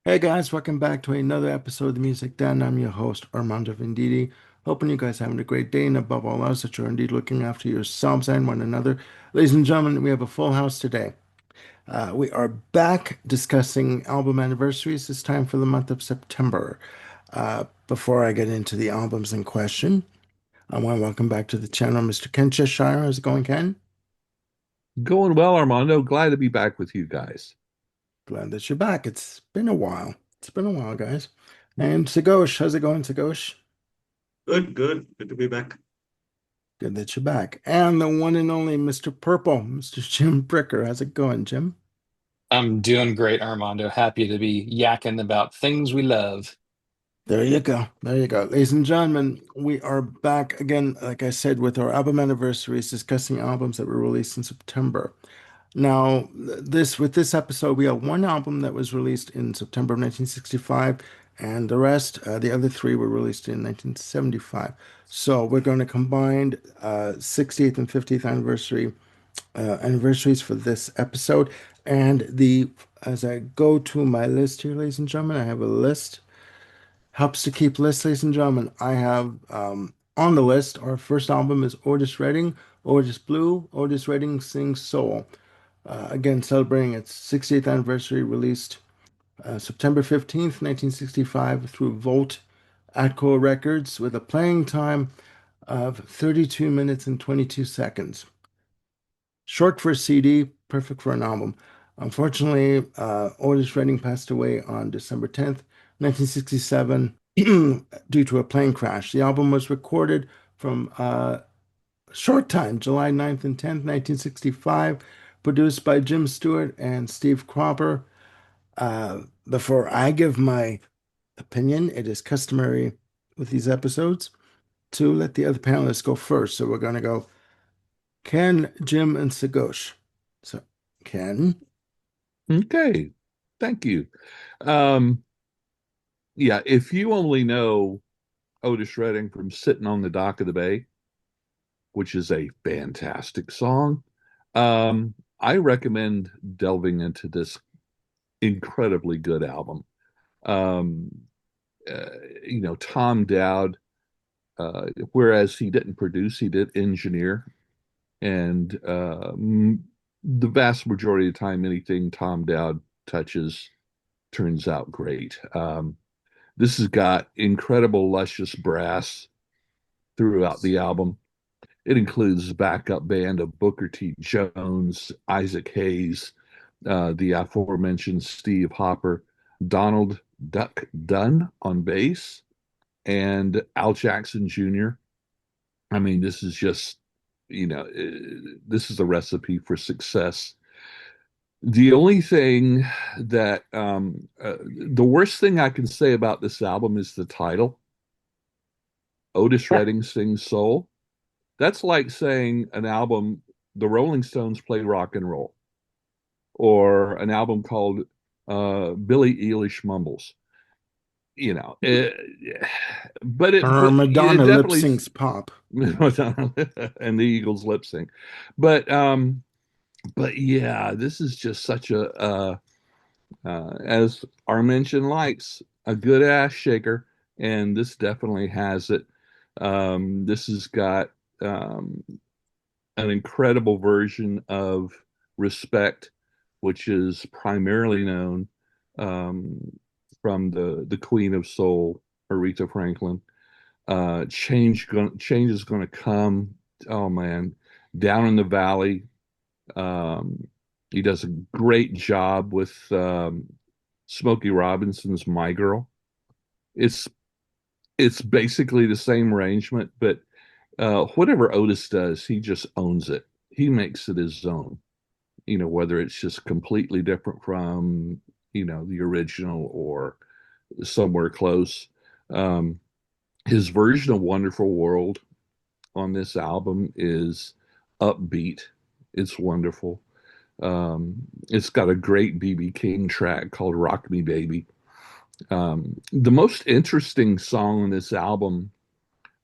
Hey guys, welcome back to another episode of the Music Den. I'm your host, Armando Venditti. Hoping you guys are having a great day and above all else that you're indeed looking after yourselves and one another. Ladies and gentlemen, we have a full house today. We are back discussing album anniversaries, this time for the month of September. Before I get into the albums in question, I want to welcome back to the channel Mr. Ken Cheshire. How's it going, Ken? Going well, Armando. Glad to be back with you guys. Glad that you're back. It's been a while. It's been a while, guys. And Sagosh, how's it going, Sagosh? Good, good. Good to be back. Good that you're back. And the one and only Mr. Purple, Mr. Jim Bricker. How's it going, Jim? I'm doing great, Armando. Happy to be yakking about things we love. There you go. There you go. Ladies and gentlemen, we are back again, like I said, with our album anniversaries, discussing albums that were released in September. Now, this episode, we have one album that was released in September of 1965, and the rest, the other three, were released in 1975. So we're going to combine 60th and 50th anniversaries for this episode. And as I go to my list here, ladies and gentlemen, I have a list. Helps to keep lists, ladies and gentlemen. I have on the list, our first album is Otis Redding, Otis Blue, Otis Redding Sings Soul. Again, celebrating its 60th anniversary, released September 15th, 1965, through Volt Atco Records with a playing time of 32 minutes and 22 seconds. Short for a CD, perfect for an album. Unfortunately, Otis Redding passed away on December 10th, 1967, due to a plane crash. The album was recorded from short time, July 9th and 10th, 1965, produced by Jim Stewart and Steve Cropper. Before I give my opinion, it is customary with these episodes to let the other panelists go first. So we're going to go Ken, Jim, and Sagosh. So, Ken. Okay, thank you. Um, yeah, if you only know Otis Redding from Sitting on the Dock of the Bay, which is a fantastic song, I recommend delving into this incredibly good album. Um, uh, Tom Dowd, whereas he didn't produce, he did engineer, and the vast majority of the time, anything Tom Dowd touches turns out great. This has got incredible, luscious brass throughout the album. It includes a backup band of Booker T. Jones, Isaac Hayes, the aforementioned Steve Hopper, Donald Duck Dunn on bass, and Al Jackson Jr. I mean, this is just, this is a recipe for success. The only thing the worst thing I can say about this album is the title, Otis Redding Sings Soul. That's like saying an album, the Rolling Stones play rock and roll, or an album called Billie Eilish Mumbles. You know, it, Or it Madonna lip definitely, syncs pop. and the Eagles lip sync, but um, but yeah, this is just such as our mention likes, a good ass shaker, and this definitely has it. This has got um, an incredible version of Respect, which is primarily known um, from the Queen of Soul, Aretha Franklin. Change is going to come. Oh man, Down in the Valley. Um, he does a great job with Smokey Robinson's My Girl. It's it's basically the same arrangement, but whatever Otis does, he just owns it. He makes it his own. Whether it's just completely different from the original or somewhere close. Um, his version of Wonderful World on this album is upbeat. It's wonderful. It's got a great BB King track called Rock Me Baby. The most interesting song on this album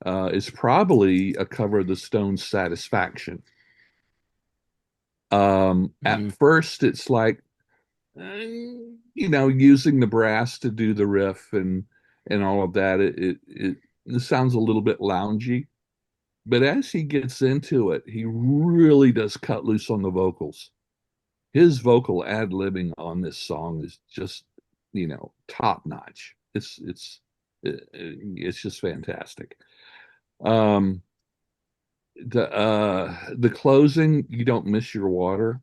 is probably a cover of the Stones' Satisfaction. At Mm. first, it's like, eh, using the brass to do the riff and all of that, it sounds a little bit loungy. But as he gets into it, he really does cut loose on the vocals. His vocal ad-libbing on this song is just, top notch. It's just fantastic. Um, the closing, you don't miss your water.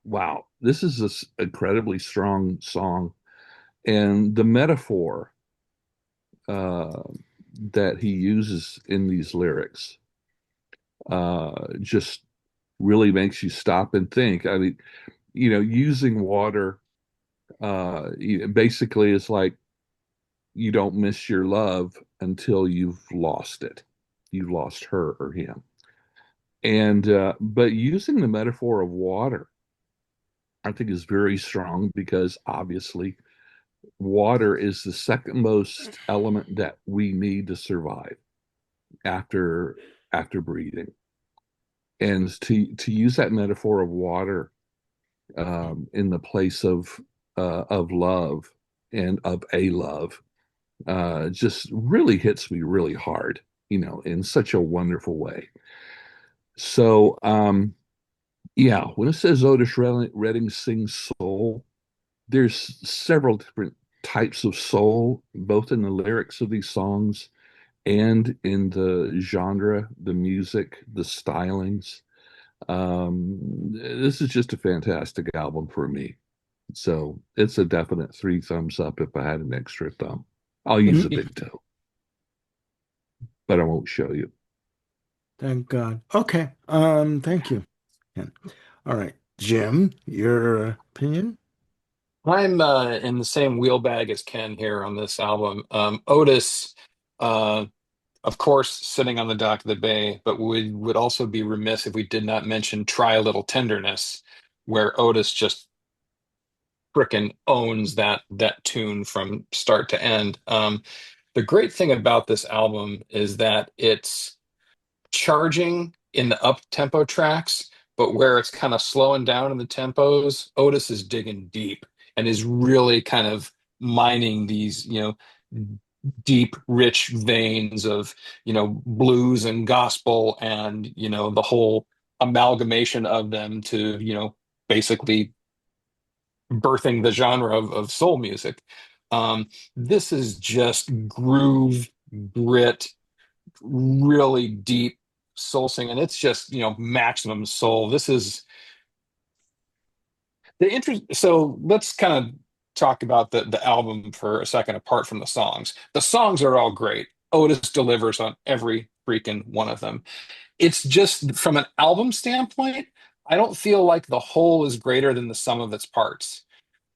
Wow, this is this incredibly strong song, and the metaphor uh, that he uses in these lyrics just really makes you stop and think. I mean, using water basically is like you don't miss your love until you've lost it. You've lost her or him. And but using the metaphor of water, I think is very strong because obviously water is the second most element that we need to survive after breathing. And to use that metaphor of water in the place of love and of a love just really hits me really hard, in such a wonderful way. So, yeah, when it says Redding sings soul, there's several different types of soul, both in the lyrics of these songs and in the genre, the music, the stylings. This is just a fantastic album for me. So it's a definite three thumbs up if I had an extra thumb. I'll use a big toe, but I won't show you. Thank God. Okay. Thank you. Yeah. All right. Jim, your opinion? I'm in the same wheel bag as Ken here on this album. Otis, uh, of course, sitting on the dock of the bay, but we would also be remiss if we did not mention Try a Little Tenderness, where Otis just frickin' owns that tune from start to end. The great thing about this album is that it's charging in the up tempo tracks, but where it's kind of slowing down in the tempos, Otis is digging deep and is really kind of mining these, deep, rich veins of, blues and gospel and, the whole amalgamation of them to, basically birthing the genre of soul music. This is just groove, grit, really deep soul singing. It's just, maximum soul. This is the interest. So let's kind of talk about the album for a second, apart from the songs. The songs are all great. Otis delivers on every freaking one of them. It's just from an album standpoint, I don't feel like the whole is greater than the sum of its parts.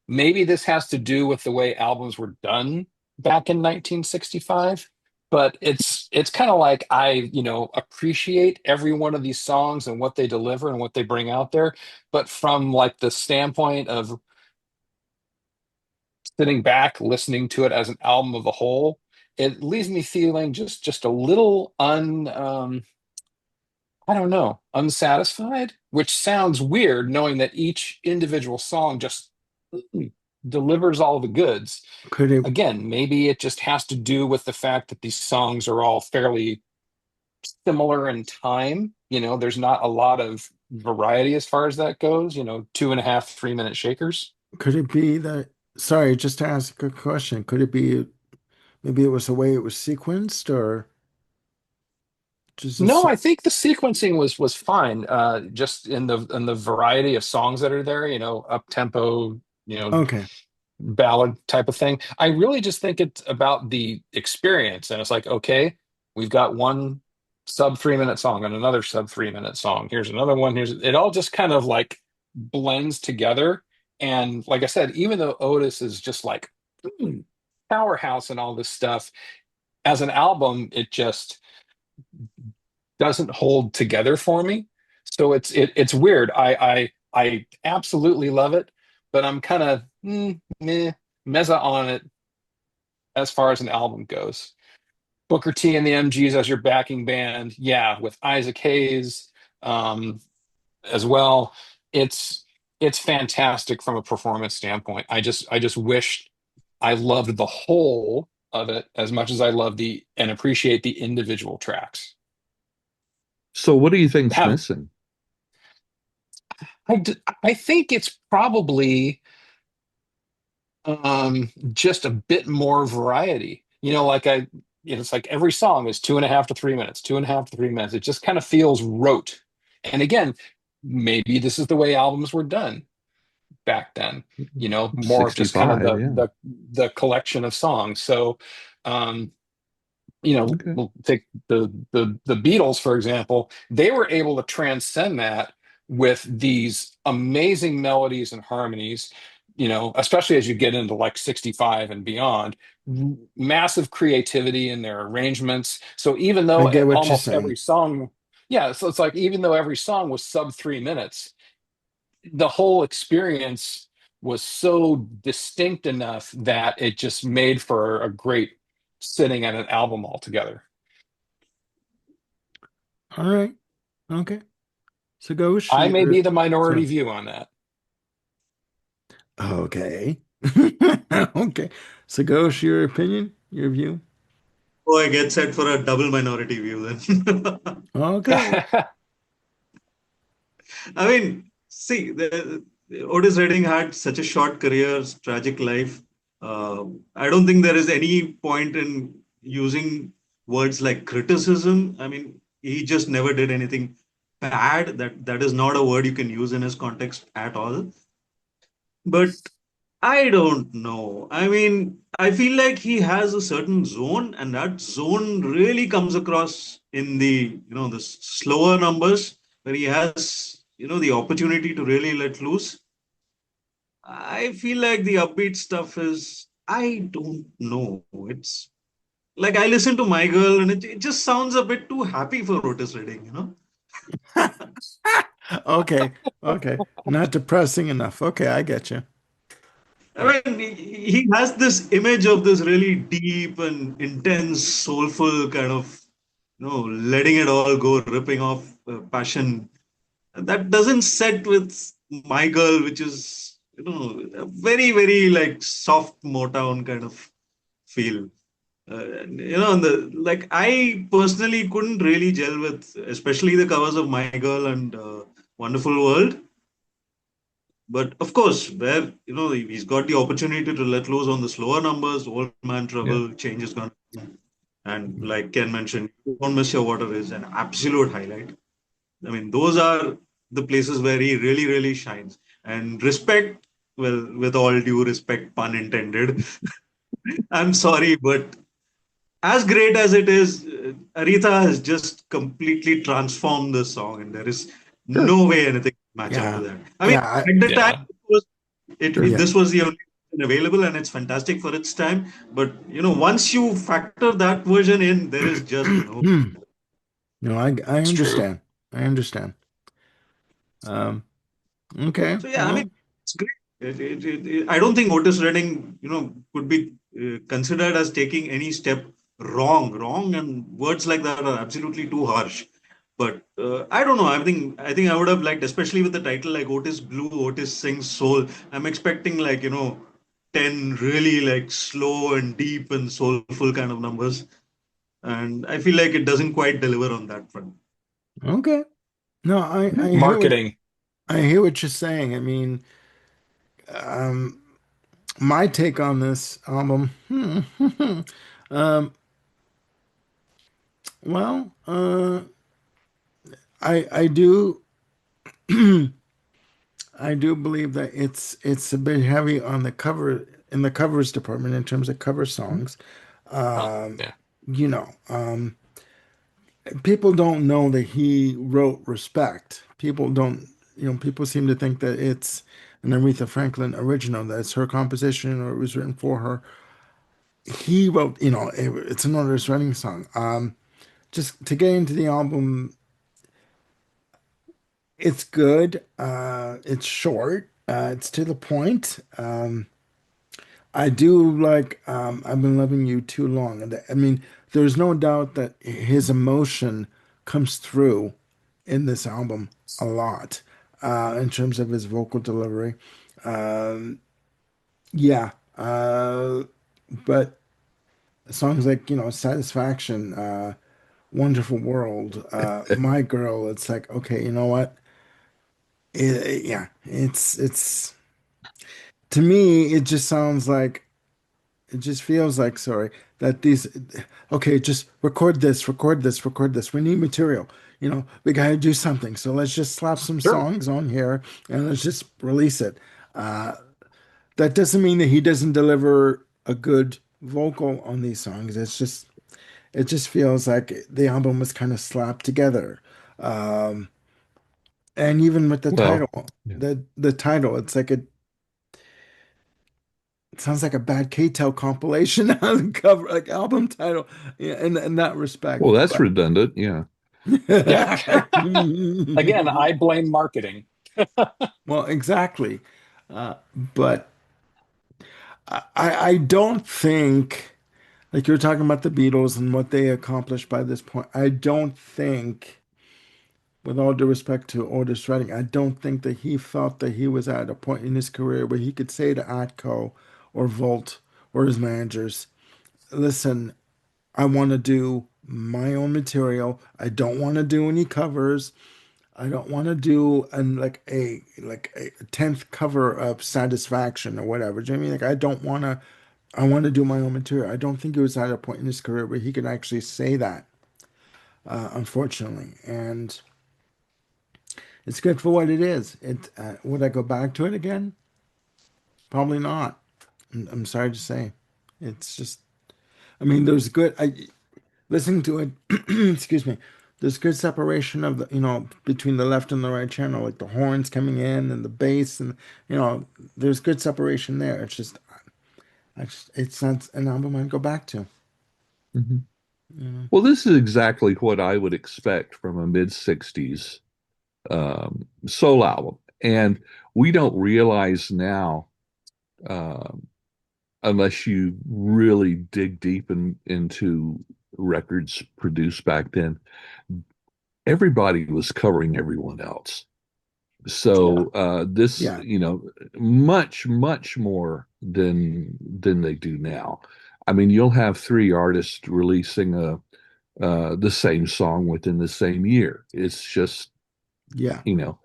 Maybe this has to do with the way albums were done back in 1965, but it's kind of like I, appreciate every one of these songs and what they deliver and what they bring out there, but from like the standpoint of sitting back listening to it as an album of a whole, it leaves me feeling just a little I don't know, unsatisfied, which sounds weird knowing that each individual song just delivers all the goods. Could it Again, maybe it just has to do with the fact that these songs are all fairly similar in time. There's not a lot of variety as far as that goes, 2.5, 3 minute shakers. could it be that, sorry, just to ask a question, could it be maybe it was the way it was sequenced or just a, No, I think the sequencing was fine. Just in the variety of songs that are there, up tempo, okay. ballad type of thing. I really just think it's about the experience. And it's like, okay, we've got one sub 3 minute song and another sub 3 minute song. Here's another one. Here's it all just kind of like blends together. And like I said, even though Otis is just like powerhouse and all this stuff, as an album, it just doesn't hold together for me. So it's weird. I absolutely love it, but I'm kind of meh, mezza on it as far as an album goes. Booker T and the MGs as your backing band, yeah, with Isaac Hayes um, as well. It's it's fantastic from a performance standpoint. I just wish I loved the whole of it as much as I love the and appreciate the individual tracks. So what do you think's Have missing? I think it's probably just a bit more variety. It's like every song is 2.5 to 3 minutes, 2.5 to 3 minutes. It just kind of feels rote. And again, maybe this is the way albums were done back then, more of just kind of 65, the yeah. the collection of songs. So um Okay. we'll take the Beatles, for example. They were able to transcend that with these amazing melodies and harmonies, especially as you get into like 65 and beyond, massive creativity in their arrangements. So even I though get what you're almost every saying. song, yeah, so it's like even though every song was sub 3 minutes, the whole experience was so distinct enough that it just made for a great sitting at an album altogether. All right. Okay. So Ghosh, I may be you're the minority so view on that. okay. Okay. So Ghosh, your opinion, your view. Oh, I get set for a double minority view then. Okay. I mean, see, Otis Redding had such a short career, tragic life. I don't think there is any point in using words like criticism. I mean, he just never did anything bad. That is not a word you can use in his context at all. But I don't know. I mean, I feel like he has a certain zone, and that zone really comes across in the slower numbers where he has, the opportunity to really let loose. I feel like the upbeat stuff is, I don't know. It's like I listen to My Girl, and it just sounds a bit too happy for Otis Redding. Okay. Okay. Not depressing enough. Okay, I get you. I mean, he has this image of this really deep and intense, soulful kind of, letting it all go, ripping off passion. That doesn't set with My Girl, which is, a very, very like soft Motown kind of feel. And like I personally couldn't really gel with, especially the covers of My Girl and Wonderful World. But of course, where he's got the opportunity to let loose on the slower numbers, Old Man Yeah. Trouble, Change is gonna, and like Ken mentioned, Don't Miss Your Water is an absolute highlight. I mean, those are the places where he really, really shines. And respect, well, with all due respect, pun intended. I'm sorry, but as great as it is, Aretha has just completely transformed the song, and there is Sure. no way anything can match up to Yeah. that. I mean, Yeah, I at the time, Yeah. Sure. yeah. this was the only version available, and it's fantastic for its time. But once you factor that version in, there is just no. No, I It's true. understand. I understand. Um, okay. So yeah, I mean, Well, it's great. I don't think Otis Redding, could be considered as taking any step wrong. Wrong, and words like that are absolutely too harsh. But I don't know. I think I would have liked, especially with the title like Otis Blue, Otis Sings Soul. I'm expecting like 10 really like slow and deep and soulful kind of numbers, and I feel like it doesn't quite deliver on that front. okay. No, Yeah. Marketing. I hear what you're saying. I mean, um, my take on this album, well, I do I do believe that it's a bit heavy on the cover in the covers department in terms of cover songs. Oh, Um, yeah. you know, um, People don't know that he wrote Respect. People don't, people seem to think that it's an Aretha Franklin original, that it's her composition or it was written for her. He wrote, it's an Otis Redding song. Just to get into the album, it's good. It's short. It's to the point. I do like I've been loving you too long. And I mean, there's no doubt that his emotion comes through in this album a lot. in terms of his vocal delivery. Um, yeah, but songs like, Satisfaction, Wonderful World, My Girl, it's like, okay, you know what? Yeah, it's to me, it just sounds like it just feels like, sorry, that these, okay, just record this, record this, record this. We need material. We got to do something. So let's just slap some Sure. songs on here and let's just release it. Uh, that doesn't mean that he doesn't deliver a good vocal on these songs. It just feels like the album was kind of slapped together. Um, and even with the Well, title, yeah. the title, it sounds like a bad K-Tel compilation cover, like album title, yeah, in that respect. Well, that's But redundant. Yeah. Yeah. Again, I blame marketing. well, exactly. But I don't think, like you're talking about the Beatles and what they accomplished by this point. I don't think, with all due respect to Otis Redding, I don't think that he felt that he was at a point in his career where he could say to Atco or Volt or his managers, listen, I want to do my own material. I don't want to do any covers. I don't want to do a 10th cover of Satisfaction or whatever. Do you know what I mean? Like I don't want to. I want to do my own material. I don't think he was at a point in his career where he could actually say that, unfortunately. And it's good for what it is. Would I go back to it again? Probably not. I'm sorry to say. It's just. I mean, there's good. I listening to it. Excuse me. There's good separation of between the left and the right channel, like the horns coming in and the bass, and you know there's good separation there. It's not an album I'd go back to. Mhm. You know? Well, this is exactly what I would expect from a mid 60s soul album. And we don't realize now, um, unless you really dig deep into records produced back then, everybody was covering everyone else. Yeah, So this, yeah, much, much more than they do now. I mean, you'll have three artists releasing the same song within the same year. It's just, yeah, you know,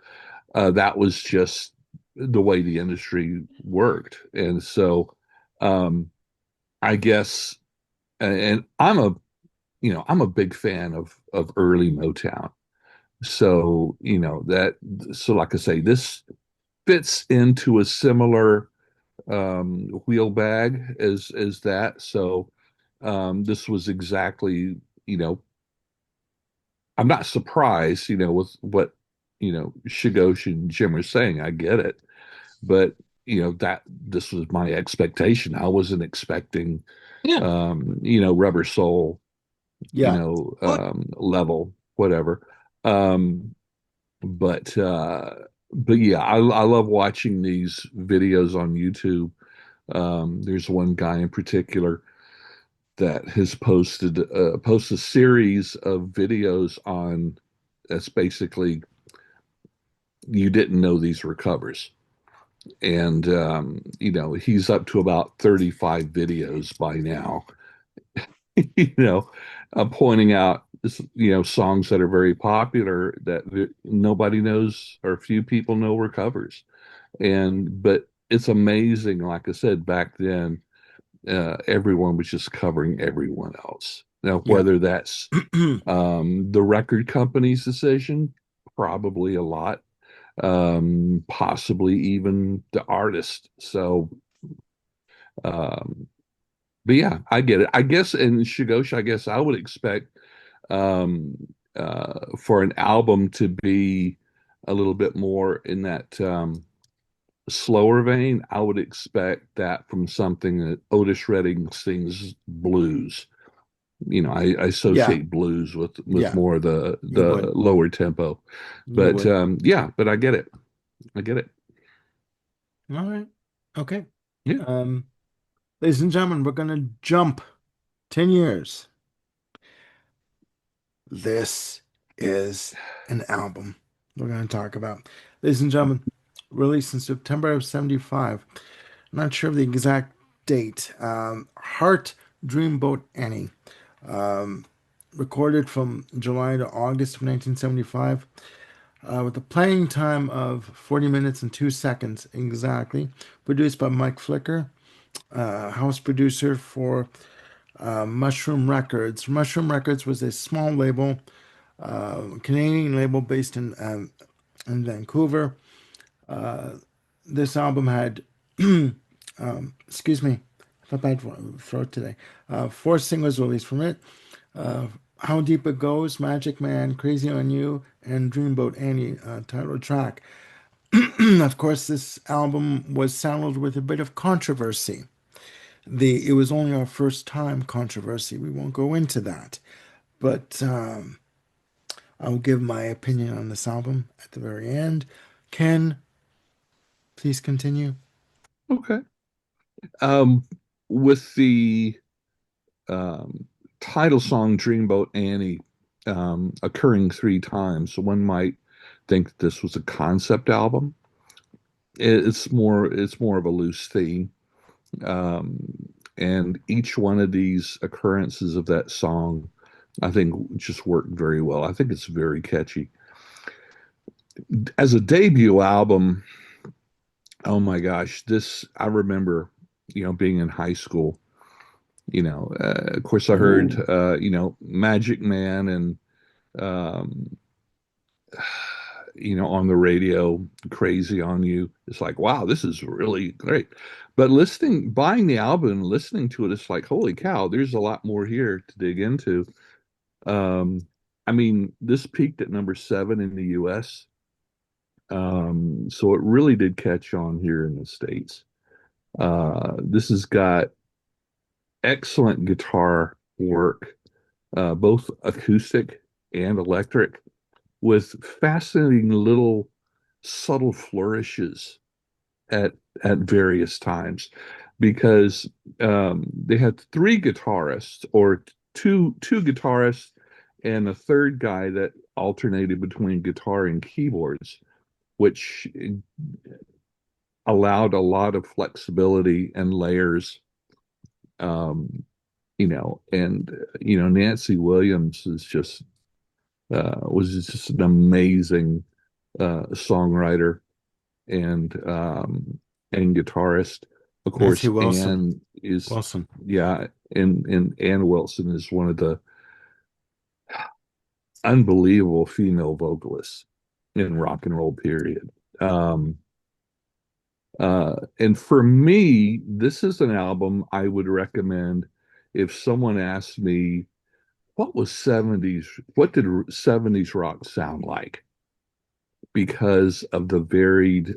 that was just the way the industry worked. And so um, I guess, and I'm a big fan of early Motown. So, so like I say, this fits into a similar wheel bag as that. So this was exactly, you know, I'm not surprised, with what, Shigosh and Jim are saying. I get it. But, that this was my expectation. I wasn't expecting, Yeah. Rubber Soul, yeah, level, whatever. Um, but yeah, I love watching these videos on YouTube. There's one guy in particular that has post a series of videos on that's basically you didn't know these were covers. And he's up to about 35 videos by now, you know, pointing out songs that are very popular that nobody knows or few people know were covers. But it's amazing, like I said, back then, everyone was just covering everyone else. Now, yeah, whether that's the record company's decision, probably a lot, possibly even the artist. So, um, but yeah, I get it. I guess in Shigosh, I guess I would expect um, for an album to be a little bit more in that slower vein. I would expect that from something that Otis Redding sings blues. I yeah, associate blues with yeah. more of the You would, lower tempo. you But would. yeah, but I get it. I get it. All right, okay. Yeah. Um, Ladies and gentlemen, we're gonna jump 10 years. This is an album we're gonna talk about. ladies and gentlemen, released in September of 75. I'm not sure of the exact date. Heart Dreamboat Annie. Recorded from July to August of 1975, with a playing time of 40 minutes and 2 seconds exactly. Produced by Mike Flicker, house producer for Mushroom Records. Mushroom Records was a small label, Canadian label based in Vancouver. This album had, excuse me, I have a bad throat today. Four singles released from it. Uh, How Deep It Goes, Magic Man, Crazy on You, and Dreamboat Annie, title track. Of course, this album was saddled with a bit of controversy. It was only our first time controversy. We won't go into that, but I'll give my opinion on this album at the very end. Ken, please continue. Okay. Um, with the um, title song Dreamboat Annie occurring three times, so one might think this was a concept album. It's more of a loose theme. Um, and each one of these occurrences of that song, I think, just worked very well. I think it's very catchy. As a debut album, oh my gosh, this I remember, being in high school. Of course, I heard, Ooh. Magic Man and um, on the radio, Crazy on You. It's like, wow, this is really great. But buying the album and listening to it, it's like, holy cow, there's a lot more here to dig into. Um, I mean, this peaked at number 7 in the US. So it really did catch on here in the States. This has got excellent guitar work, both acoustic and electric, with fascinating little subtle flourishes at various times, because they had three guitarists, or two guitarists and a third guy that alternated between guitar and keyboards, which allowed a lot of flexibility and layers. And Nancy Williams was just an amazing songwriter and guitarist. Of Nancy course, Wilson. Ann is, Wilson. yeah, and Ann Wilson is one of the unbelievable female vocalists in rock and roll, period. Um, and for me, this is an album I would recommend if someone asked me, what did 70s rock sound like? Because of the varied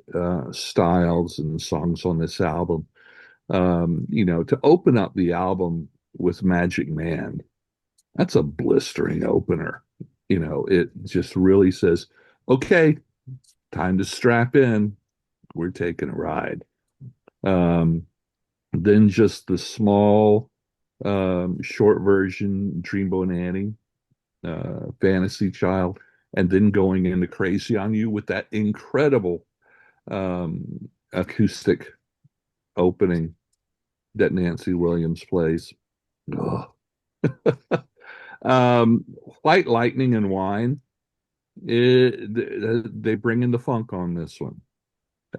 styles and songs on this album. To open up the album with Magic Man, that's a blistering opener. It just really says, okay, time to strap in. We're taking a ride. Um, then just the small, short version, Dreamboat Annie, Fantasy Child, and then going into Crazy on You with that incredible acoustic opening that Nancy Williams plays. Ugh. um, White Lightning and Wine, they bring in the funk on this one.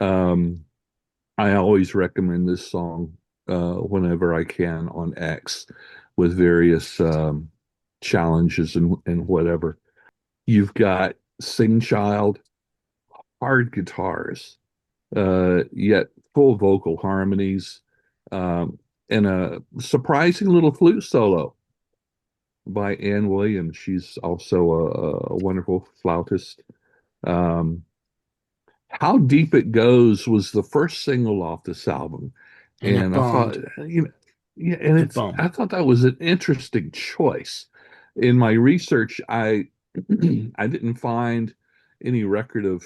Um, I always recommend this song whenever I can on X, with various challenges and whatever. You've got Sing Child, hard guitars, yet full vocal harmonies, and a surprising little flute solo by Ann Williams. She's also a wonderful flautist. Um, How Deep It Goes was the first single off this album, And it and I thought, bombed. yeah, and It bombed. I thought that was an interesting choice. In my research, I I didn't find any record of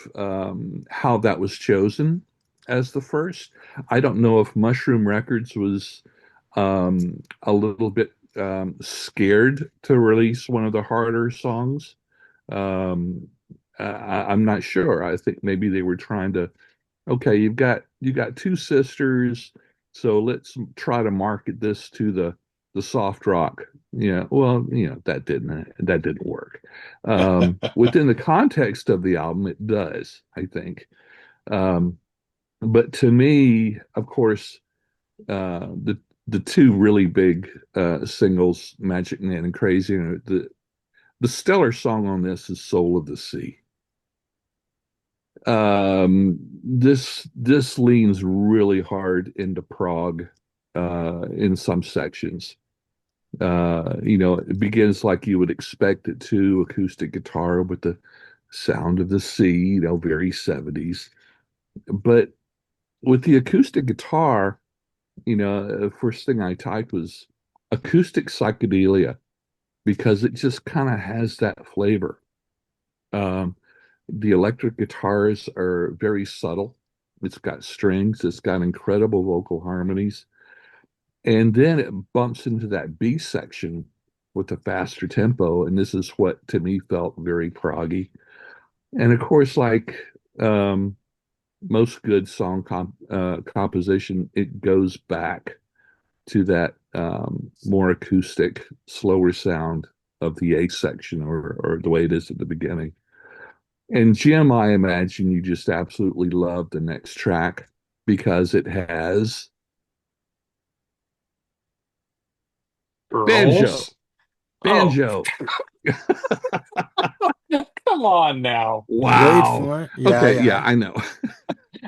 how that was chosen as the first. I don't know if Mushroom Records was a little bit scared to release one of the harder songs. Um, I'm not sure. I think maybe they were trying to, okay, you got two sisters, so let's try to market this to the soft rock. Yeah, well, that didn't work. Within the context of the album, it does, I think. Um, but to me, of course, the two really big singles, Magic Man and Crazy, the stellar song on this is Soul of the Sea. This leans really hard into prog in some sections. It begins like you would expect it to, acoustic guitar with the sound of the sea, very 70s. But with the acoustic guitar, first thing I typed was acoustic psychedelia because it just kind of has that flavor. Um, the electric guitars are very subtle. It's got strings, it's got incredible vocal harmonies. And then it bumps into that B section with a faster tempo. And this is what to me felt very proggy. And of course, like um, most good song composition, it goes back to that more acoustic, slower sound of the A section or the way it is at the beginning. And Jim, I imagine you just absolutely love the next track because it has banjo, Girls? Oh, banjo. come on now. Wait Wow. for it. Yeah, Okay, yeah, yeah. I know.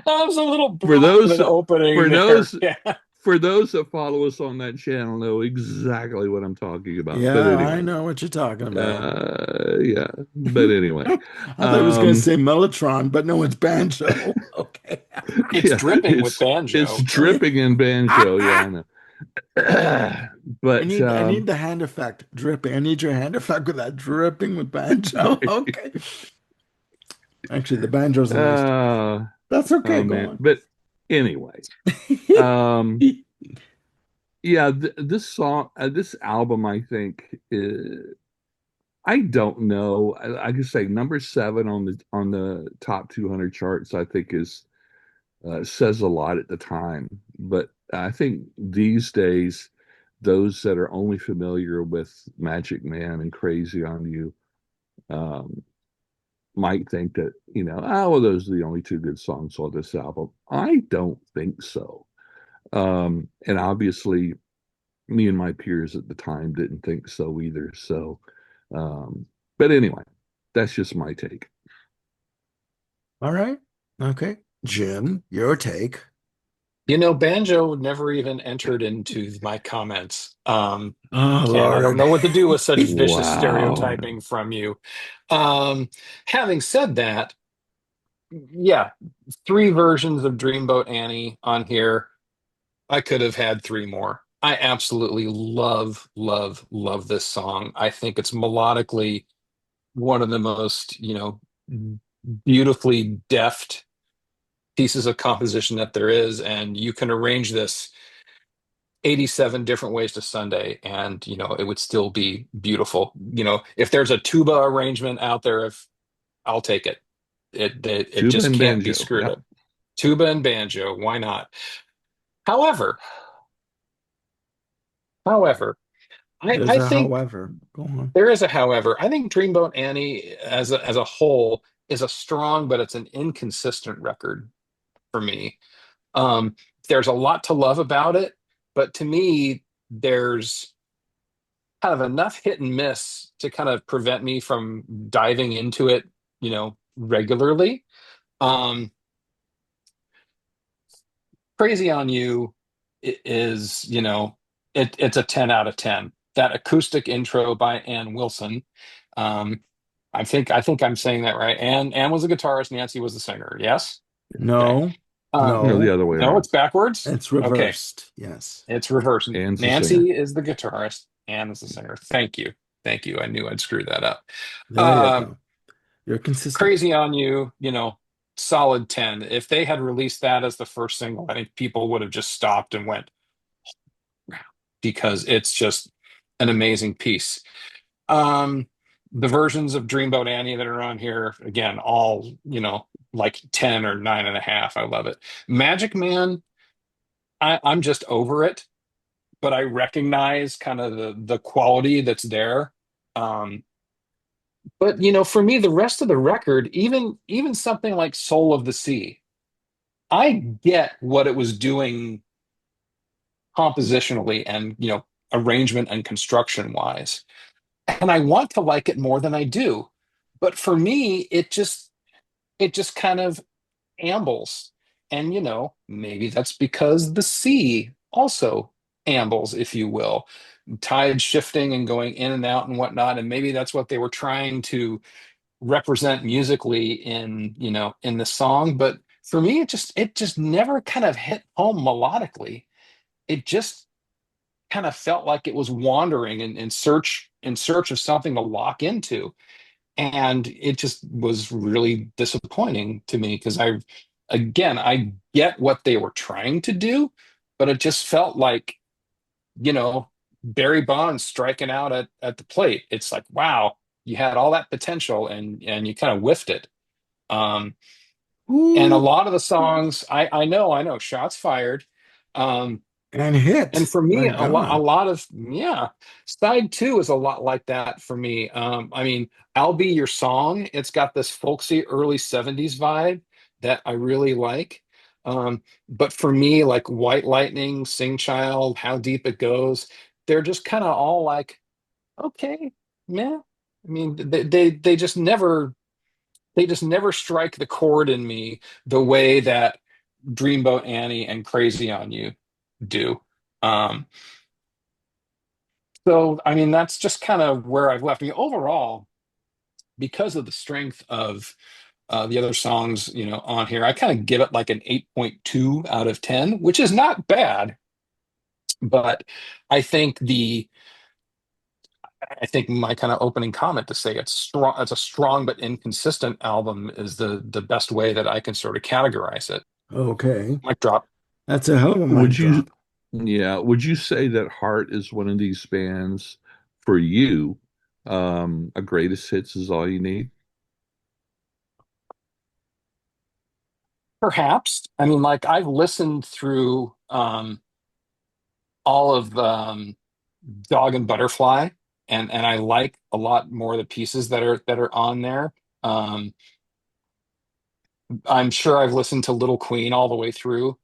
That was a little For broad of those an opening for there. those Yeah. for those that follow us on that channel know exactly what I'm talking about. But Yeah, I anyway, know what you're talking about. yeah. But anyway, I thought he was going to um, say Mellotron, but no, it's banjo. Okay. It's yeah, dripping with it's banjo. dripping in banjo. Yeah, I know. I But need I need the hand effect dripping. I need your hand effect with that dripping with banjo. Okay. Actually, the banjo's a nice touch. uh, That's okay. oh Go man. on. But anyway, um, yeah, this song, this album, I think, I don't know. I could say number seven on the top 200 charts. I think is says a lot at the time, but I think these days, those that are only familiar with Magic Man and Crazy on You um, might think that, oh, well, those are the only two good songs on this album. I don't think so. And obviously, me and my peers at the time didn't think so either. So, um, but anyway, that's just my take. All right. Okay. Jim, your take. Banjo never even entered into my comments. Oh, Ken, I don't Lord. know what to do with such vicious Wow. stereotyping from you. Um, Having said that, yeah, three versions of Dreamboat Annie on here. I could have had three more. I absolutely love, love, love this song. I think it's melodically one of the most, beautifully deft pieces of composition that there is. And you can arrange this 87 different ways to Sunday, and, it would still be beautiful. If there's a tuba arrangement out there, if I'll take it. It Tuba just and can't be banjo. screwed Yep. up. Tuba and banjo, why not? However, however, There's I a think however. Go on. there is a however. I think Dreamboat Annie as a whole is a strong, but it's an inconsistent record for me. Um, there's a lot to love about it, but to me, there's kind of enough hit and miss to kind of prevent me from diving into it, regularly. Um, Crazy on You is, it's a 10 out of 10. That acoustic intro by Ann Wilson. Um, I think I'm saying that right. Ann was the guitarist, Nancy was the singer. Yes? Okay. No, No, the no, other way No, around. it's backwards. it's Okay. reversed. Yes. It's reversed. Ann's the singer. Nancy is the guitarist, Ann is the singer. Thank you. Thank you. I knew I'd screw that up. There you Um, go. You're consistent. Crazy on You, solid 10. If they had released that as the first single, I think people would have just stopped and went, because it's just an amazing piece. Um, The versions of Dreamboat Annie that are on here, again, all, like 10 or 9.5. I love it. Magic Man, I'm just over it, but I recognize kind of the quality that's there. Um, but for me, the rest of the record, even something like Soul of the Sea, I get what it was doing compositionally and arrangement and construction wise. And I want to like it more than I do. But for me, it just kind of ambles. And maybe that's because the sea also ambles, if you will. Tide shifting and going in and out and whatnot. And maybe that's what they were trying to represent musically in the song. But for me, it just never kind of hit home melodically. It just kind of felt like it was wandering in search of something to lock into, and it just was really disappointing to me because I get what they were trying to do, but it just felt like you know Barry Bonds striking out at the plate. It's like, wow, you had all that potential and you kind of whiffed it. um and a Ooh, lot of the songs, I know shots fired. um and And hit. for me, My a God. lot of, yeah, side two is a lot like that for me. I mean, I'll Be Your Song. It's got this folksy early 70s vibe that I really like. But for me, like White Lightning, Sing Child, How Deep It Goes, they're just kind of all like, okay, yeah. I mean, they just never strike the chord in me the way that Dreamboat Annie and Crazy on You do. Um, So, I mean, that's just kind of where I've left me overall because of the strength of the other songs, on here. I kind of give it like an 8.2 out of 10, which is not bad, but I think the I think my kind of opening comment to say it's a strong but inconsistent album is the best way that I can sort of categorize it. Okay. Mic drop. That's a hell of a mic Would you, drop. yeah, would you say that Heart is one of these bands for you? A greatest hits is all you need. Perhaps. I mean, like I've listened through all of Dog and Butterfly, and I like a lot more of the pieces that are on there. Um, I'm sure I've listened to Little Queen all the way through.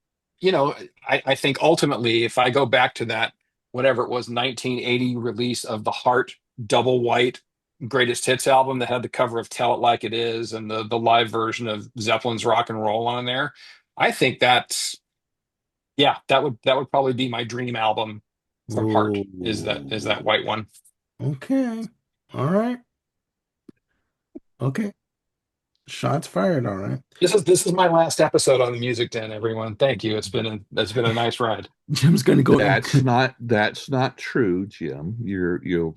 I think ultimately, if I go back to that, whatever it was, 1980 release of the Heart double white greatest hits album that had the cover of Tell It Like It Is and the live version of Zeppelin's Rock and Roll on there, I think that's yeah, that would probably be my dream album from Heart. Is that Ooh. white one? Okay. All right. Okay. Shots fired. All right. This is my last episode on the Music Den, everyone. Thank you. It's been a nice ride. Jim's gonna go in. That's not true, Jim. You'll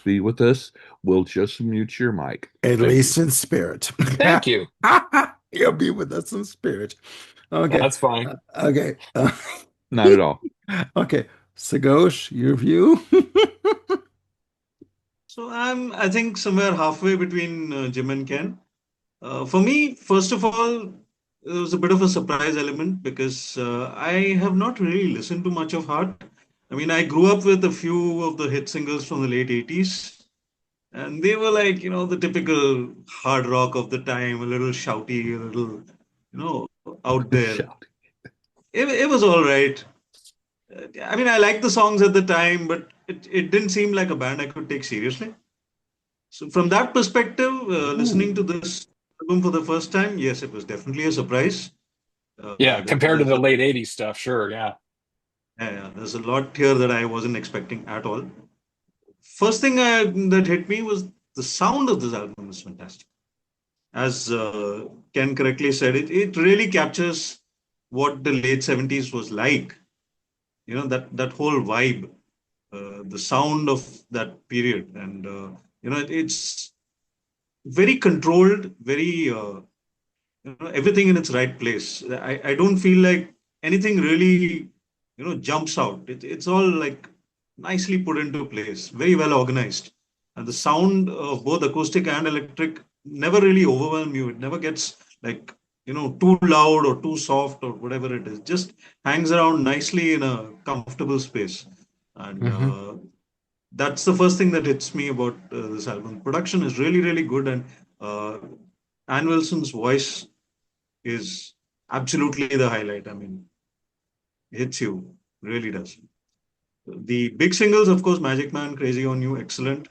be with us. We'll just mute your mic. At Thank you. least in spirit. Thank you. He'll be with us in spirit. Okay. That's fine. Okay. Not at all. Okay. Sagosh, your view? So I think somewhere halfway between Jim and Ken. For me, first of all, it was a bit of a surprise element because I have not really listened to much of Heart. I mean, I grew up with a few of the hit singles from the late 80s, and they were like, the typical hard rock of the time, a little shouty, a little, out there. Shout. It was all right. I mean, I liked the songs at the time, but it didn't seem like a band I could take seriously. So from that perspective, listening Ooh. to this album for the first time, yes, it was definitely a surprise. Yeah, compared to There's the late 80s stuff, sure, yeah. yeah, there's a lot here that I wasn't expecting at all. First thing that hit me was the sound of this album is fantastic. As Ken correctly said, it really captures what the late 70s was like. That whole vibe, the sound of that period, and it's very controlled, very everything in its right place. I don't feel like anything really jumps out. It's all like nicely put into place, very well organized. and the sound of both acoustic and electric never really overwhelm you. It never gets like too loud or too soft or whatever it is. Just hangs around nicely in a comfortable space, and Hmm. that's the first thing that hits me about this album. Production is really really good, and uh, Ann Wilson's voice is absolutely the highlight. I mean, hits you, really does. The big singles, of course, Magic Man, Crazy on You, excellent.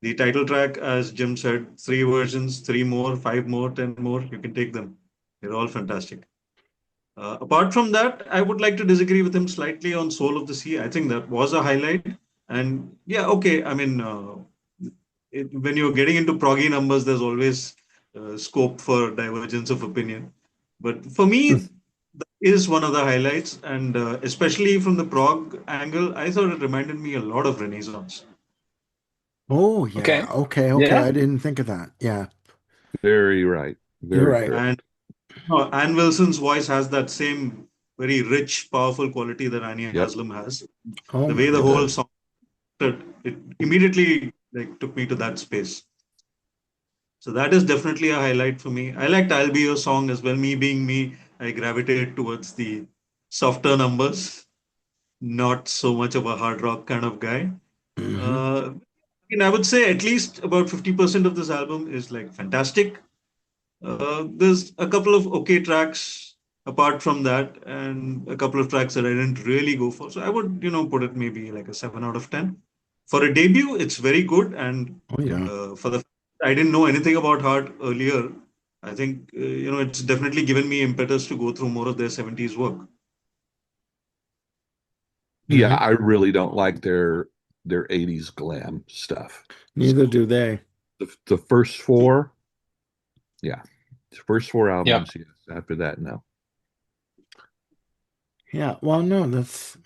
The title track, as Jim said, three versions, three more, five more, 10 more, you can take them. They're all fantastic. Apart from that, I would like to disagree with him slightly on Soul of the Sea. I think that was a highlight. And yeah, okay. I mean, when you're getting into proggy numbers, there's always scope for divergence of opinion. But for me, that is one of the highlights. And especially from the prog angle, I thought it reminded me a lot of Renaissance. Oh yeah. Okay. Okay. Okay. Yeah, I didn't think of that. Yeah, very right. you're Very right. correct. And Ann Wilson's voice has that same very rich, powerful quality that Annie Yep, Haslam has. Oh The my way the it whole does. song started, it immediately like took me to that space. So that is definitely a highlight for me. I liked "I'll Be Your Song" as well. Me being me, I gravitated towards the softer numbers, not so much of a hard rock kind of guy. Hmm. Uh, I would say at least about 50% of this album is like fantastic. There's a couple of okay tracks apart from that, and a couple of tracks that I didn't really go for. So I would, put it maybe like a 7 out of 10. For a debut, it's very good. And Oh yeah. for the I didn't know anything about Heart earlier. I think, it's definitely given me impetus to go through more of their 70s work. Yeah, Hmm. I really don't like their 80s glam stuff. Neither So do they. the first four, yeah, the first four Yeah. albums, yes. After that, no. Yeah. Well, no,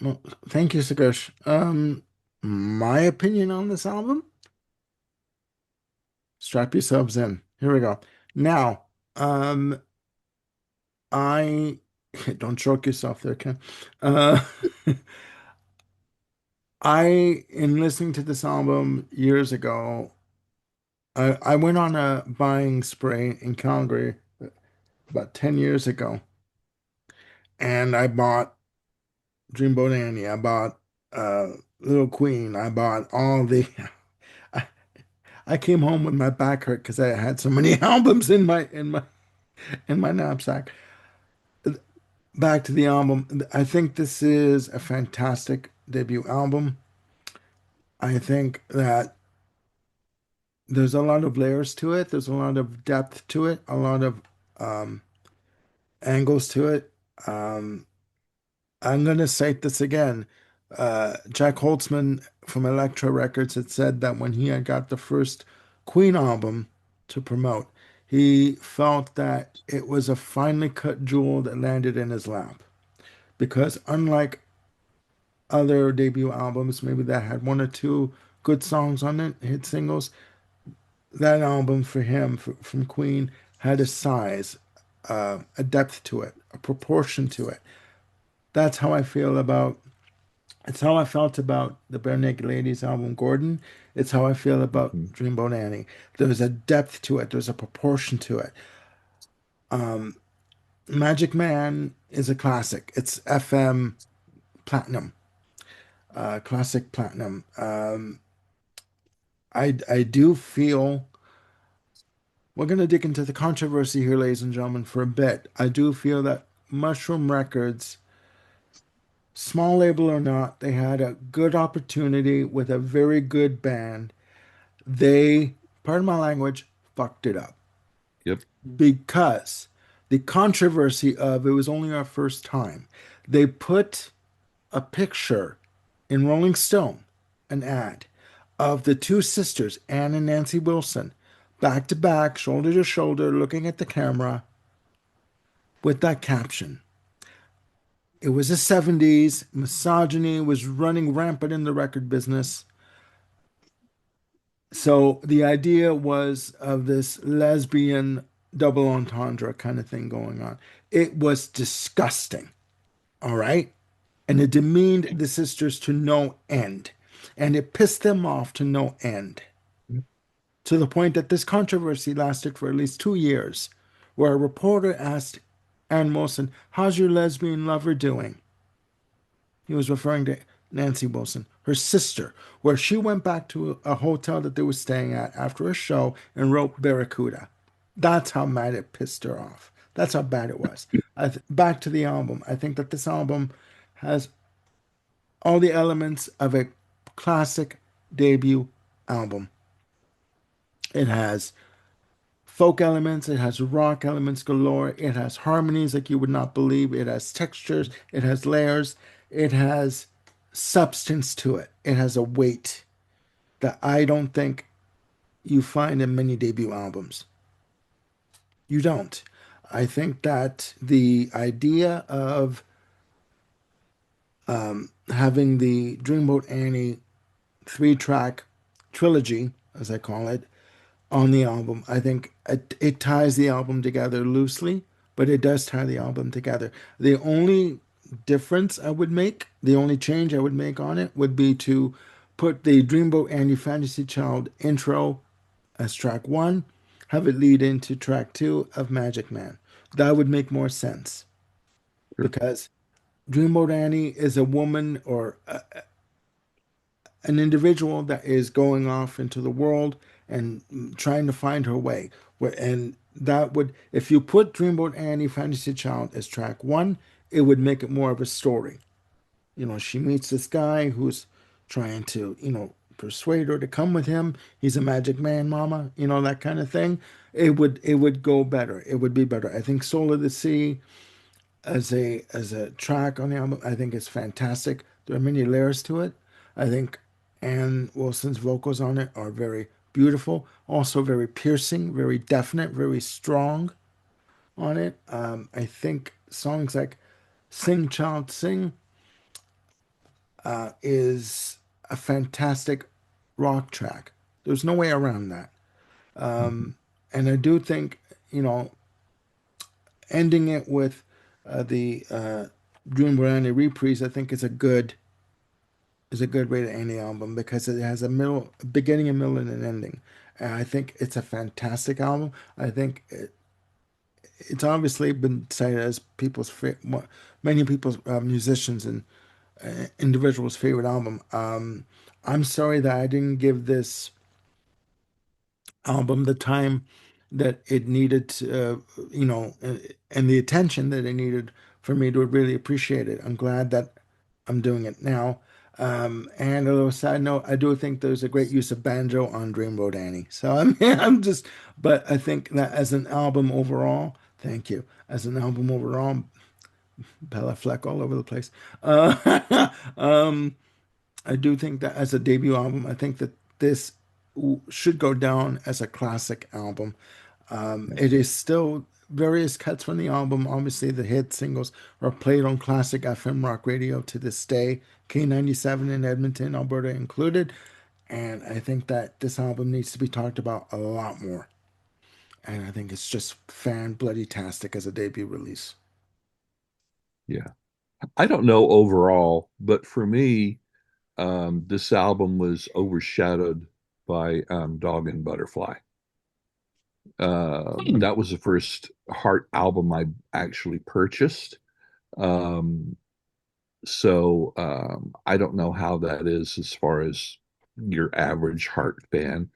well, thank you, Sakesh. My opinion on this album, strap yourselves in. Here we go. Now, um, I don't choke yourself there, Ken. Uh, in listening to this album years ago, I went on a buying spree in Calgary about 10 years ago, and I bought Dreamboat Annie, I bought Little Queen, I bought all the. I, I came home with my back hurt because I had so many albums in my knapsack. Back to the album. I think this is a fantastic debut album. I think that there's a lot of layers to it. There's a lot of depth to it, a lot of um, angles to it. Um, I'm going to cite this again. Jack Holtzman from Elektra Records had said that when he had got the first Queen album to promote, he felt that it was a finely cut jewel that landed in his lap. Because unlike other debut albums, maybe that had one or two good songs on it, hit singles, that album for him, from Queen, had a size, a depth to it, a proportion to it. That's how I feel about It's how I felt about the Bare Naked Ladies album, Gordon. It's how I feel about Mhm. Dreamboat Annie. There's a depth to it. There's a proportion to it. Magic Man is a classic. It's FM platinum, classic platinum. I do feel we're going to dig into the controversy here, ladies and gentlemen, for a bit. I do feel that Mushroom Records, small label or not, they had a good opportunity with a very good band. They, pardon my language, fucked it up Yep. because the controversy of it was only our first time. They put a picture in Rolling Stone, an ad of the two sisters, Anne and Nancy Wilson, back to back, shoulder to shoulder, looking at the camera with that caption. It was the 70s. Misogyny was running rampant in the record business. So the idea was of this lesbian double entendre kind of thing going on. It was disgusting. All right. And it demeaned the sisters to no end. And it pissed them off to no end. to the point that this controversy lasted for at least 2 years, where a reporter asked Ann Wilson, "How's your lesbian lover doing?" He was referring to Nancy Wilson, her sister, where she went back to a hotel that they were staying at after a show and wrote Barracuda. That's how mad it pissed her off. That's how bad it was. Back to the album. I think that this album has all the elements of a classic debut album. It has folk elements, it has rock elements galore, it has harmonies like you would not believe, it has textures, it has layers, it has substance to it, it has a weight that I don't think you find in many debut albums. You don't. I think that the idea of having the Dreamboat Annie 3 track trilogy, as I call it, on the album. I think it ties the album together loosely, but it does tie the album together. The only difference I would make, the only change I would make on it would be to put the Dreamboat Annie Fantasy Child intro as track one, have it lead into track two of Magic Man. That would make more sense Sure. because Dreamboat Annie is a woman or an individual that is going off into the world and trying to find her way. And that would, if you put Dreamboat Annie Fantasy Child as track one, it would make it more of a story. She meets this guy who's trying to, persuade her to come with him. He's a magic man, mama, that kind of thing. It would go better. It would be better. I think Soul of the Sea as a track on the album, I think it's fantastic. There are many layers to it. I think Ann Wilson's vocals on it are very beautiful, also very piercing, very definite, very strong on it. I think songs like "Sing Child Sing" is a fantastic rock track. There's no way around that. Mhm. And I do think, ending it with the June Brandi reprise, I think is a good way to end the album because it has a middle, beginning, a middle, and an ending. And I think it's a fantastic album. I think it's obviously been cited as many people's musicians and individuals' favorite album. I'm sorry that I didn't give this album the time that it needed, and the attention that it needed for me to really appreciate it. I'm glad that I'm doing it now. And a little side note, I do think there's a great use of banjo on Dreamboat Annie. So I mean, but I think that as an album overall, thank you. As an album overall, Bella Fleck all over the place. Um, I do think that as a debut album, I think that this should go down as a classic album. Yeah. It is still various cuts from the album. Obviously, the hit singles are played on classic FM rock radio to this day, K97 in Edmonton, Alberta included. And I think that this album needs to be talked about a lot more. And I think it's just fan bloody tastic as a debut release. Yeah. I don't know overall, but for me, this album was overshadowed by Dog and Butterfly. That was the first Heart album I actually purchased. Um, so I don't know how that is as far as your average Heart fan.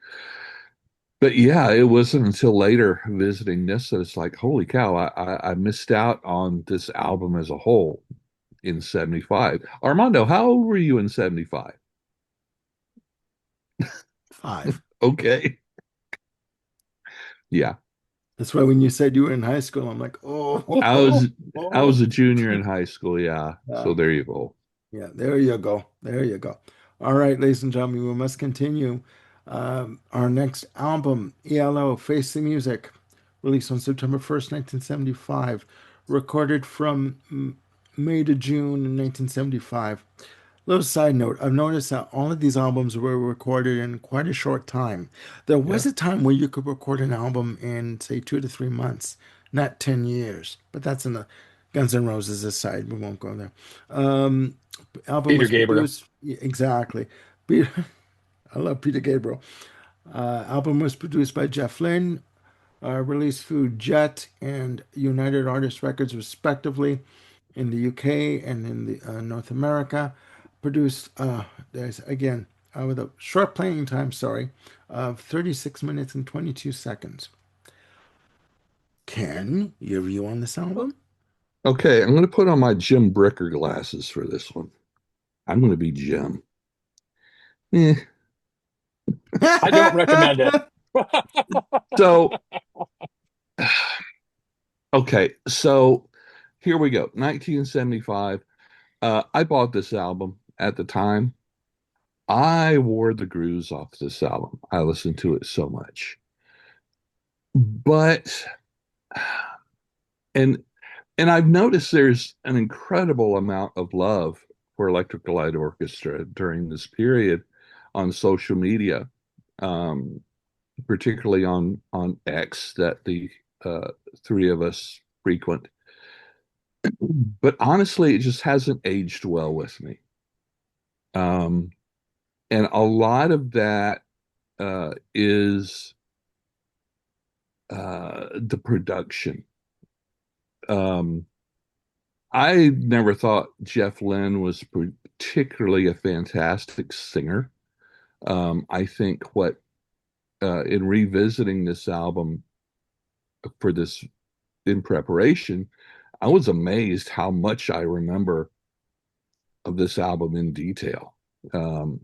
But yeah, it wasn't until later visiting this that it's like, holy cow, I missed out on this album as a whole in 75. Armando, how old were you in 75? 5. Okay. Yeah. That's why when you said you were in high school, I'm like, oh, I oh, was I oh. was a junior in high school, yeah. So Yeah. there you go. Yeah, there you go. There you go. All right, ladies and gentlemen, we must continue. Our next album, ELO, Face the Music, released on September 1st, 1975, recorded from May to June in 1975. Little side note, I've noticed that all of these albums were recorded in quite a short time. There was Yeah. a time where you could record an album in, say, 2 to 3 months, not 10 years. But that's in the Guns N' Roses aside. We won't go there. Um, Album Peter was Gabriel. produced, yeah, exactly. Peter, I love Peter Gabriel. Album was produced by Jeff Lynne, released through Jet and United Artists Records, respectively, in the UK and in the North America. Produced, there's again, with a short playing time, sorry, of 36 minutes and 22 seconds. Ken, your view on this album? Okay, I'm going to put on my Jim Bricker glasses for this one. I'm going to be Jim. Eh. I don't recommend it. So, okay, so here we go. 1975. I bought this album at the time. I wore the grooves off this album. I listened to it so much. But and and I've noticed there's an incredible amount of love for Electric Light Orchestra during this period on social media, um, particularly on X that the uh, three of us frequent. But honestly, it just hasn't aged well with me. Um, and a lot of that is the production. Um, I never thought Jeff Lynne was particularly a fantastic singer. I think what in revisiting this album for this in preparation, I was amazed how much I remember of this album in detail. Um,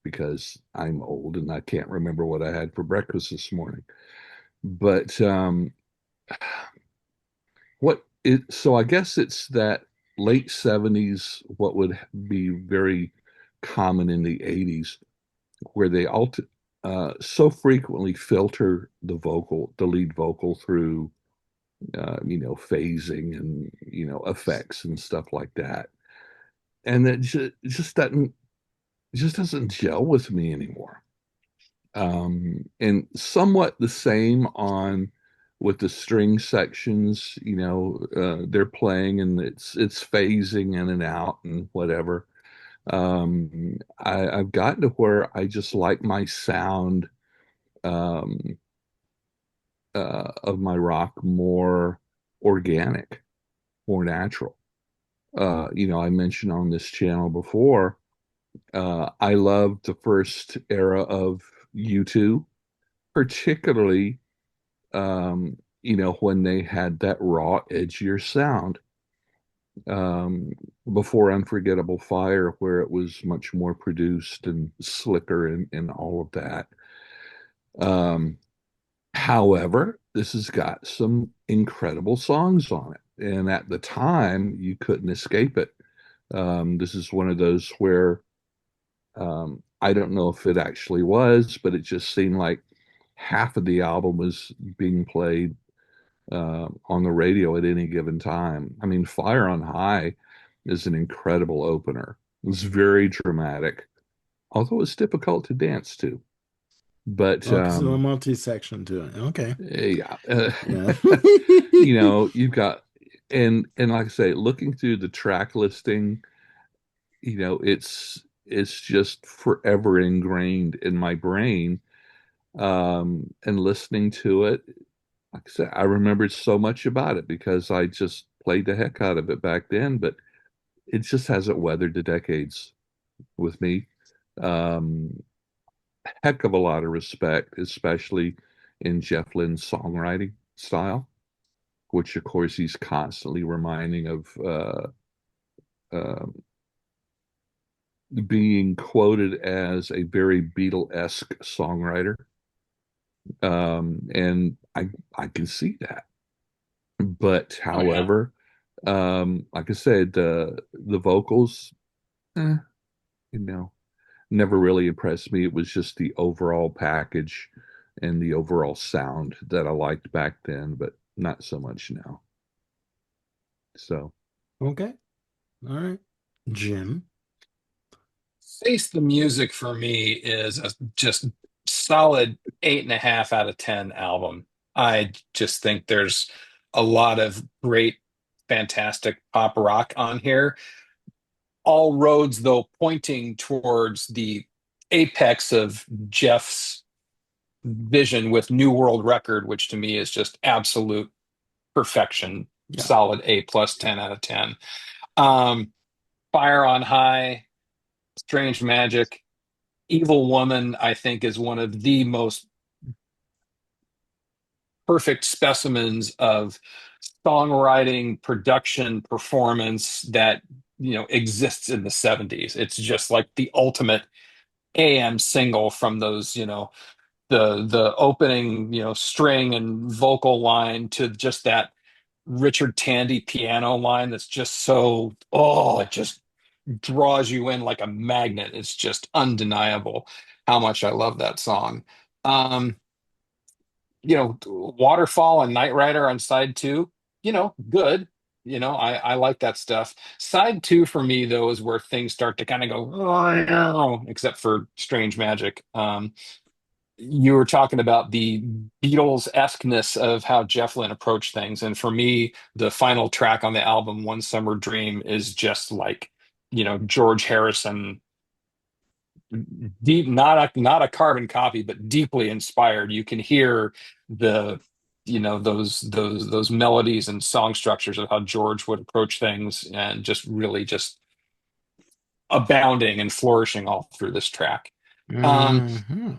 because I'm old and I can't remember what I had for breakfast this morning. But so I guess it's that late 70s, what would be very common in the 80s, where they so frequently filter the lead vocal through, phasing and, effects and stuff like that. And it just doesn't gel with me anymore. And somewhat the same on with the string sections, they're playing and it's phasing in and out and whatever. I've gotten to where I just like my sound um, of my rock more organic, more natural. I mentioned on this channel before, I love the first era of U2, particularly when they had that raw, edgier sound. Um, Before Unforgettable Fire, where it was much more produced and slicker and all of that. Um, However, this has got some incredible songs on it. And at the time, you couldn't escape it. This is one of those where I don't know if it actually was, but it just seemed like half of the album was being played on the radio at any given time. I mean, Fire on High is an incredible opener. It's very dramatic, although it's difficult to dance to. But Oh, because of the multi-section to it. Okay. yeah, Yeah. you've got and like I say, looking through the track listing, it's just forever ingrained in my brain. And listening to it, like I said, I remembered so much about it because I just played the heck out of it back then, but it just hasn't weathered the decades with me. Um, Heck of a lot of respect, especially in Jeff Lynne's songwriting style, which of course he's constantly reminding of uh, being quoted as a very Beatle-esque songwriter. And I can see that. But Oh yeah. however, like I said, the vocals, eh, you know, never really impressed me. It was just the overall package and the overall sound that I liked back then, but not so much now. So, Okay. All right. Jim. Face the Music for me is a just solid 8.5 out of 10 album. I just think there's a lot of great, fantastic pop rock on here. All roads, though, pointing towards the apex of Jeff's vision with New World Record, which to me is just absolute perfection. Yeah. Solid A plus 10 out of 10. Um, Fire on High, Strange Magic, Evil Woman, I think is one of the most perfect specimens of songwriting, production, performance that exists in the 70s. It's just like the ultimate AM single from those, the opening, string and vocal line to just that Richard Tandy piano line that's just so, oh, it just draws you in like a magnet. It's just undeniable how much I love that song. Um, Waterfall and Knight Rider on side two, good. I like that stuff. Side two for me, though, is where things start to kind of go, oh, no, except for Strange Magic. You were talking about the Beatles-esqueness of how Jeff Lynne approached things. And for me, the final track on the album, One Summer Dream, is just like, George Harrison, deep, not a carbon copy, but deeply inspired. You can hear the those melodies and song structures of how George would approach things, and just really just abounding and flourishing all through this track. Um, Hmm.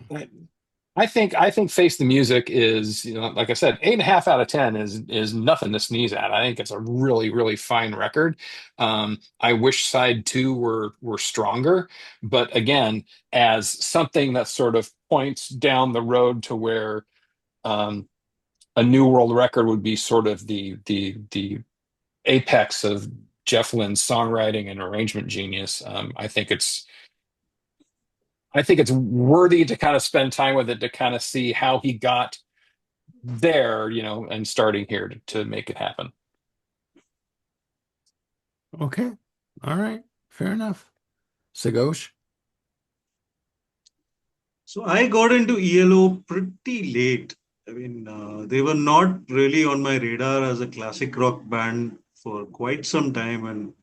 I think Face the Music is, like I said, 8.5 out of 10 is nothing to sneeze at. I think it's a really, really fine record. I wish side two were stronger, but again, as something that sort of points down the road to where um, a New World Record would be sort of the apex of Jeff Lynne's songwriting and arrangement genius. I think it's worthy to kind of spend time with it to kind of see how he got there, and starting here to make it happen. Okay. All right. Fair enough. Sagosh. So I got into ELO pretty late. I mean, they were not really on my radar as a classic rock band for quite some time. And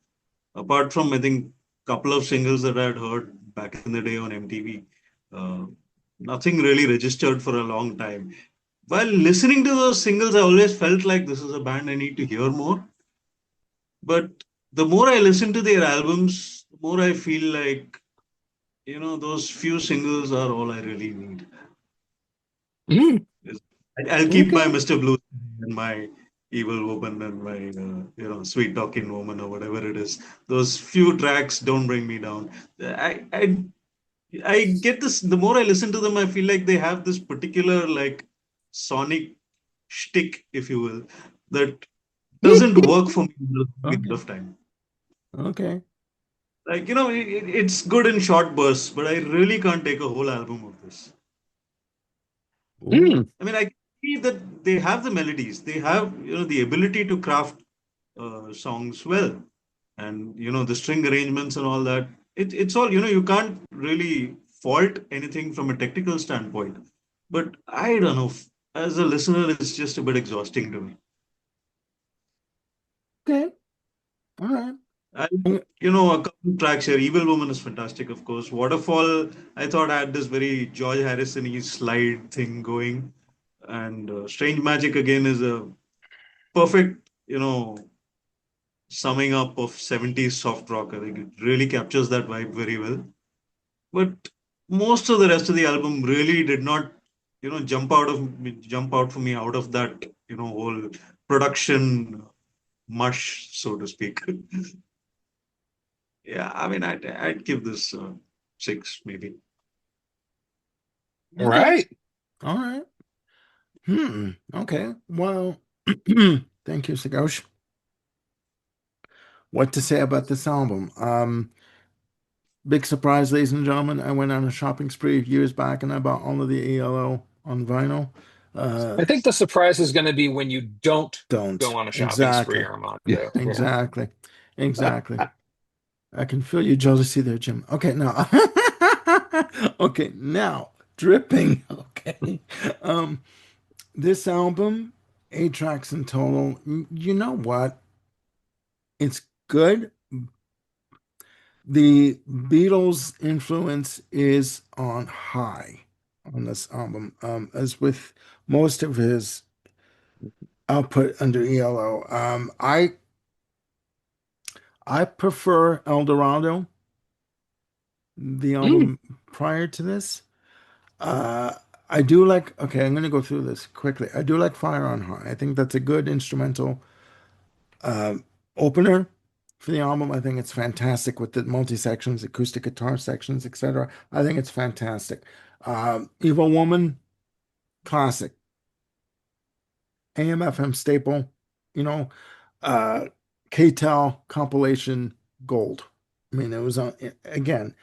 apart from, I think, couple of singles that I had heard back in the day on MTV, uh, nothing really registered for a long time. While listening to those singles, I always felt like this is a band I need to hear more. But the more I listen to their albums, the more I feel like, those few singles are all I really need. Mm, I'll keep my Okay. Mr. Blue and my Evil Woman and my, Sweet Talking Woman or whatever it is. Those few tracks don't bring me down. I get this. The more I listen to them, I feel like they have this particular like sonic shtick, if you will, that doesn't work for me a lot Okay. of time. Okay. Like, it's good in short bursts, but I really can't take a whole album of this. Ooh. mm. I mean, I see that they have the melodies, they have, the ability to craft songs well, and the string arrangements and all that. It's all, you can't really fault anything from a technical standpoint. But I don't know, as a listener, it's just a bit exhausting to me. Okay. All right. I, Mm. a couple of tracks here. Evil Woman is fantastic, of course. Waterfall, I thought had this very George Harrison-y slide thing going. And Strange Magic again is a perfect, summing up of 70s soft rock. I think it really captures that vibe very well. But most of the rest of the album really did not, jump out for me out of that, whole production mush, so to speak. Yeah, I mean, I'd give this six maybe. Okay. Right. All right. Okay. Well, thank you, Sagosh. What to say about this album? Big surprise, ladies and gentlemen. I went on a shopping spree years back and I bought all of the ELO on vinyl. I Uh, think the surprise is going to be when you don't go don't. on a shopping spree, Exactly. Armando. Yeah. Yeah. Exactly. Exactly. I can feel your jealousy there, Jim. Okay, now. Okay, now. Dripping. Okay. Um, this album, 8 tracks in total. You know what? It's good. The Beatles' influence is on high on this album, as with most of his output under ELO. I prefer El Dorado, the Mm. album prior to this. Uh, I do like, okay, I'm going to go through this quickly. I do like Fire on High. I think that's a good instrumental uh, opener for the album. I think it's fantastic with the multi-sections, acoustic guitar sections, etc. I think it's fantastic. Evil Woman, classic. AM/FM staple, you know, uh, K-Tel compilation gold. I mean, it was on again.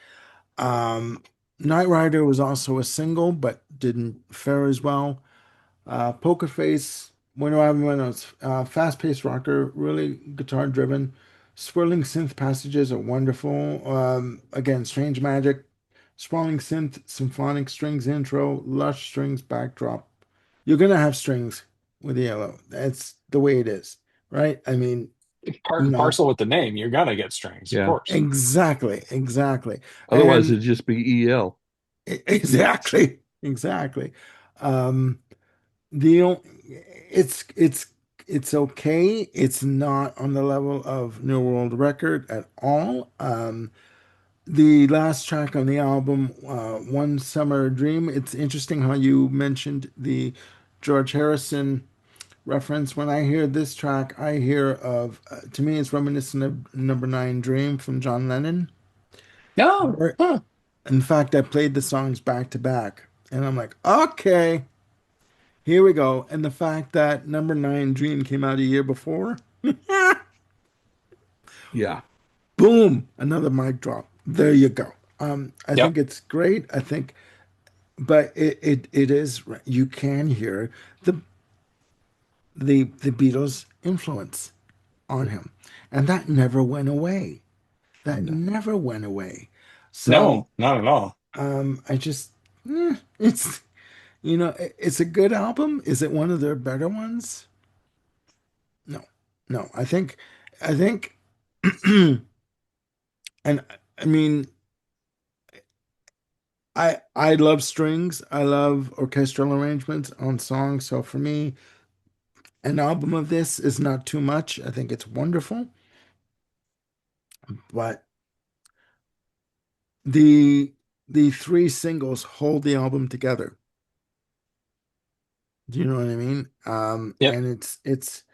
Um, Night Rider was also a single, but didn't fare as well. Poker Face, Winter Avenue, fast-paced rocker, really guitar-driven. Swirling synth passages are wonderful. Again, Strange Magic, sprawling synth, symphonic strings intro, lush strings backdrop. You're gonna have strings with yellow. That's the way it is, right? I mean, Part you and know, parcel with the name. You're gonna get strings, of Yeah. course. exactly, exactly. Otherwise, And it'd just be EL. exactly, exactly. Um, The o- it's it's okay. It's not on the level of New World Record at all. The last track on the album, One Summer Dream. It's interesting how you mentioned the George Harrison reference. When I hear this track, I hear of to me it's reminiscent of Number Nine Dream from John Lennon. No. Huh. In fact, I played the songs back to back, and I'm like, okay. Here we go. And the fact that Number Nine Dream came out a year before, Yeah. boom, another mic drop. There you go. I Yep. think it's great. I think, but it is, you can hear the the Beatles' influence on him. And that never went away. That No. never went away. So No, not at all. I just it's it's a good album. Is it one of their better ones? No. No. I think and I mean, I love strings. I love orchestral arrangements on songs. So for me, an album of this is not too much. I think it's wonderful, but the the three singles hold the album together. Do you know what I mean? Yep. And it's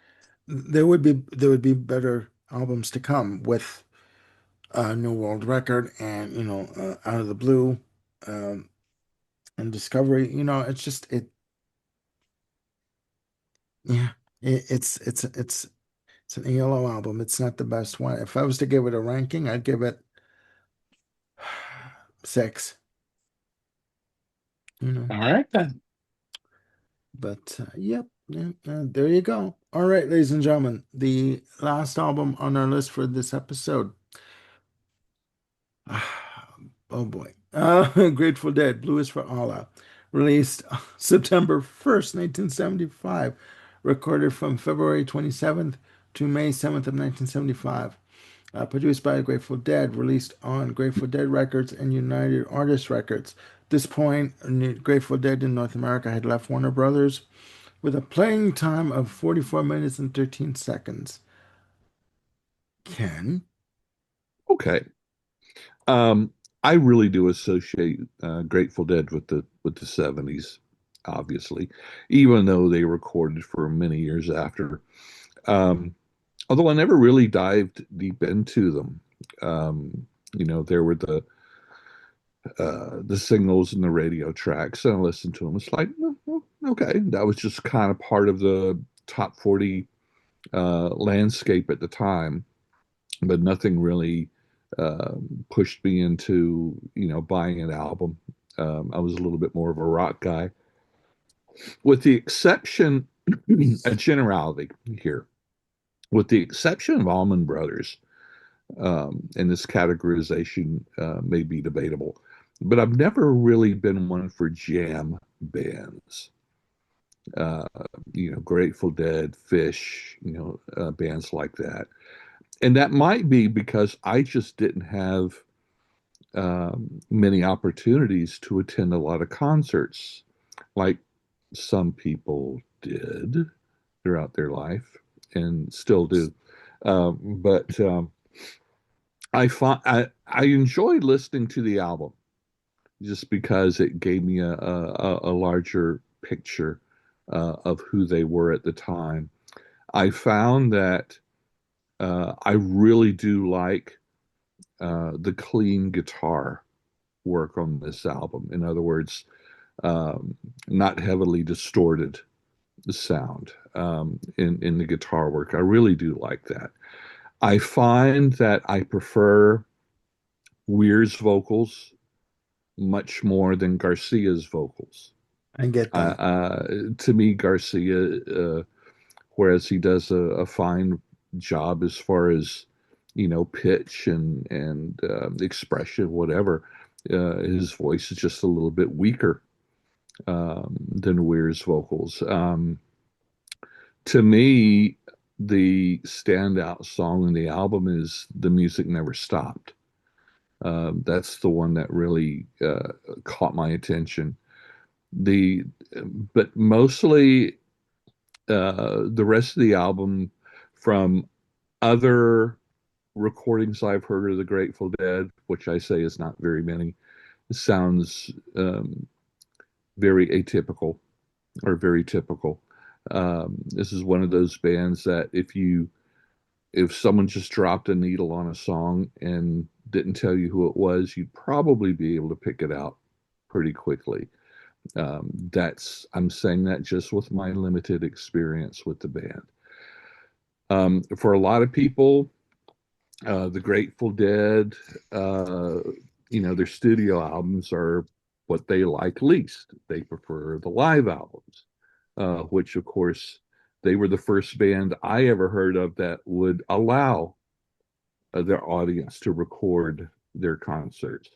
there would be better albums to come with New World Record and Out of the Blue um, and Discovery. It's just yeah. It's an ELO album. It's not the best one. If I was to give it a ranking, I'd give it six, you know. All right then. But yep, yeah, there you go. All right, ladies and gentlemen, the last album on our list for this episode. Oh boy. Grateful Dead, Blue is for Allah. Released September 1st, 1975. Recorded from February 27th to May 7th of 1975. Produced by Grateful Dead, released on Grateful Dead Records and United Artists Records. At this point, Grateful Dead in North America had left Warner Brothers with a playing time of 44 minutes and 13 seconds. Ken? Okay. Um, I really do associate Grateful Dead with the 70s, obviously, even though they recorded for many years after. Um, Although I never really dived deep into them. There were the singles and the radio tracks, and I listened to them. It's like, okay, that was just kind of part of the top 40 landscape at the time, but nothing really uh, pushed me into, buying an album. I was a little bit more of a rock guy, with the exception, a generality here, with the exception of Allman Brothers. And this categorization may be debatable, but I've never really been one for jam bands. Uh, Grateful Dead, Fish, bands like that. And that might be because I just didn't have many opportunities to attend a lot of concerts like some people did throughout their life and still do. But I enjoyed listening to the album just because it gave me a larger picture of who they were at the time. I found that I really do like the clean guitar work on this album. In other words, um, not heavily distorted sound in the guitar work. I really do like that. I find that I prefer Weir's vocals much more than Garcia's vocals. I get that. To me, Garcia, whereas he does a fine job as far as pitch and expression, whatever, his voice is just a little bit weaker than Weir's vocals. To me, the standout song in the album is "The Music Never Stopped." That's the one that really caught my attention. The but mostly the rest of the album, from other recordings I've heard of the Grateful Dead, which I say is not very many, sounds very atypical or very typical. This is one of those bands that if someone just dropped a needle on a song and didn't tell you who it was, you'd probably be able to pick it out pretty quickly. That's I'm saying that just with my limited experience with the band. For a lot of people, the Grateful Dead, uh, their studio albums are what they like least. They prefer the live albums, which, of course, they were the first band I ever heard of that would allow their audience to record their concerts.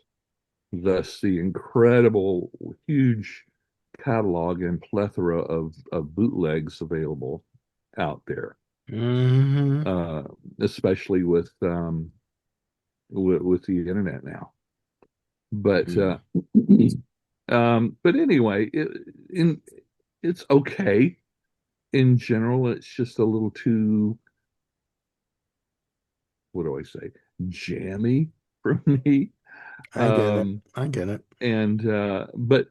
Thus, the incredible, huge catalog and plethora of bootlegs available out there, Hmm. uh, especially with the internet now. But but anyway, it's okay in general. It's just a little too, what do I say, jammy for me. I get it. Um, I get it. and but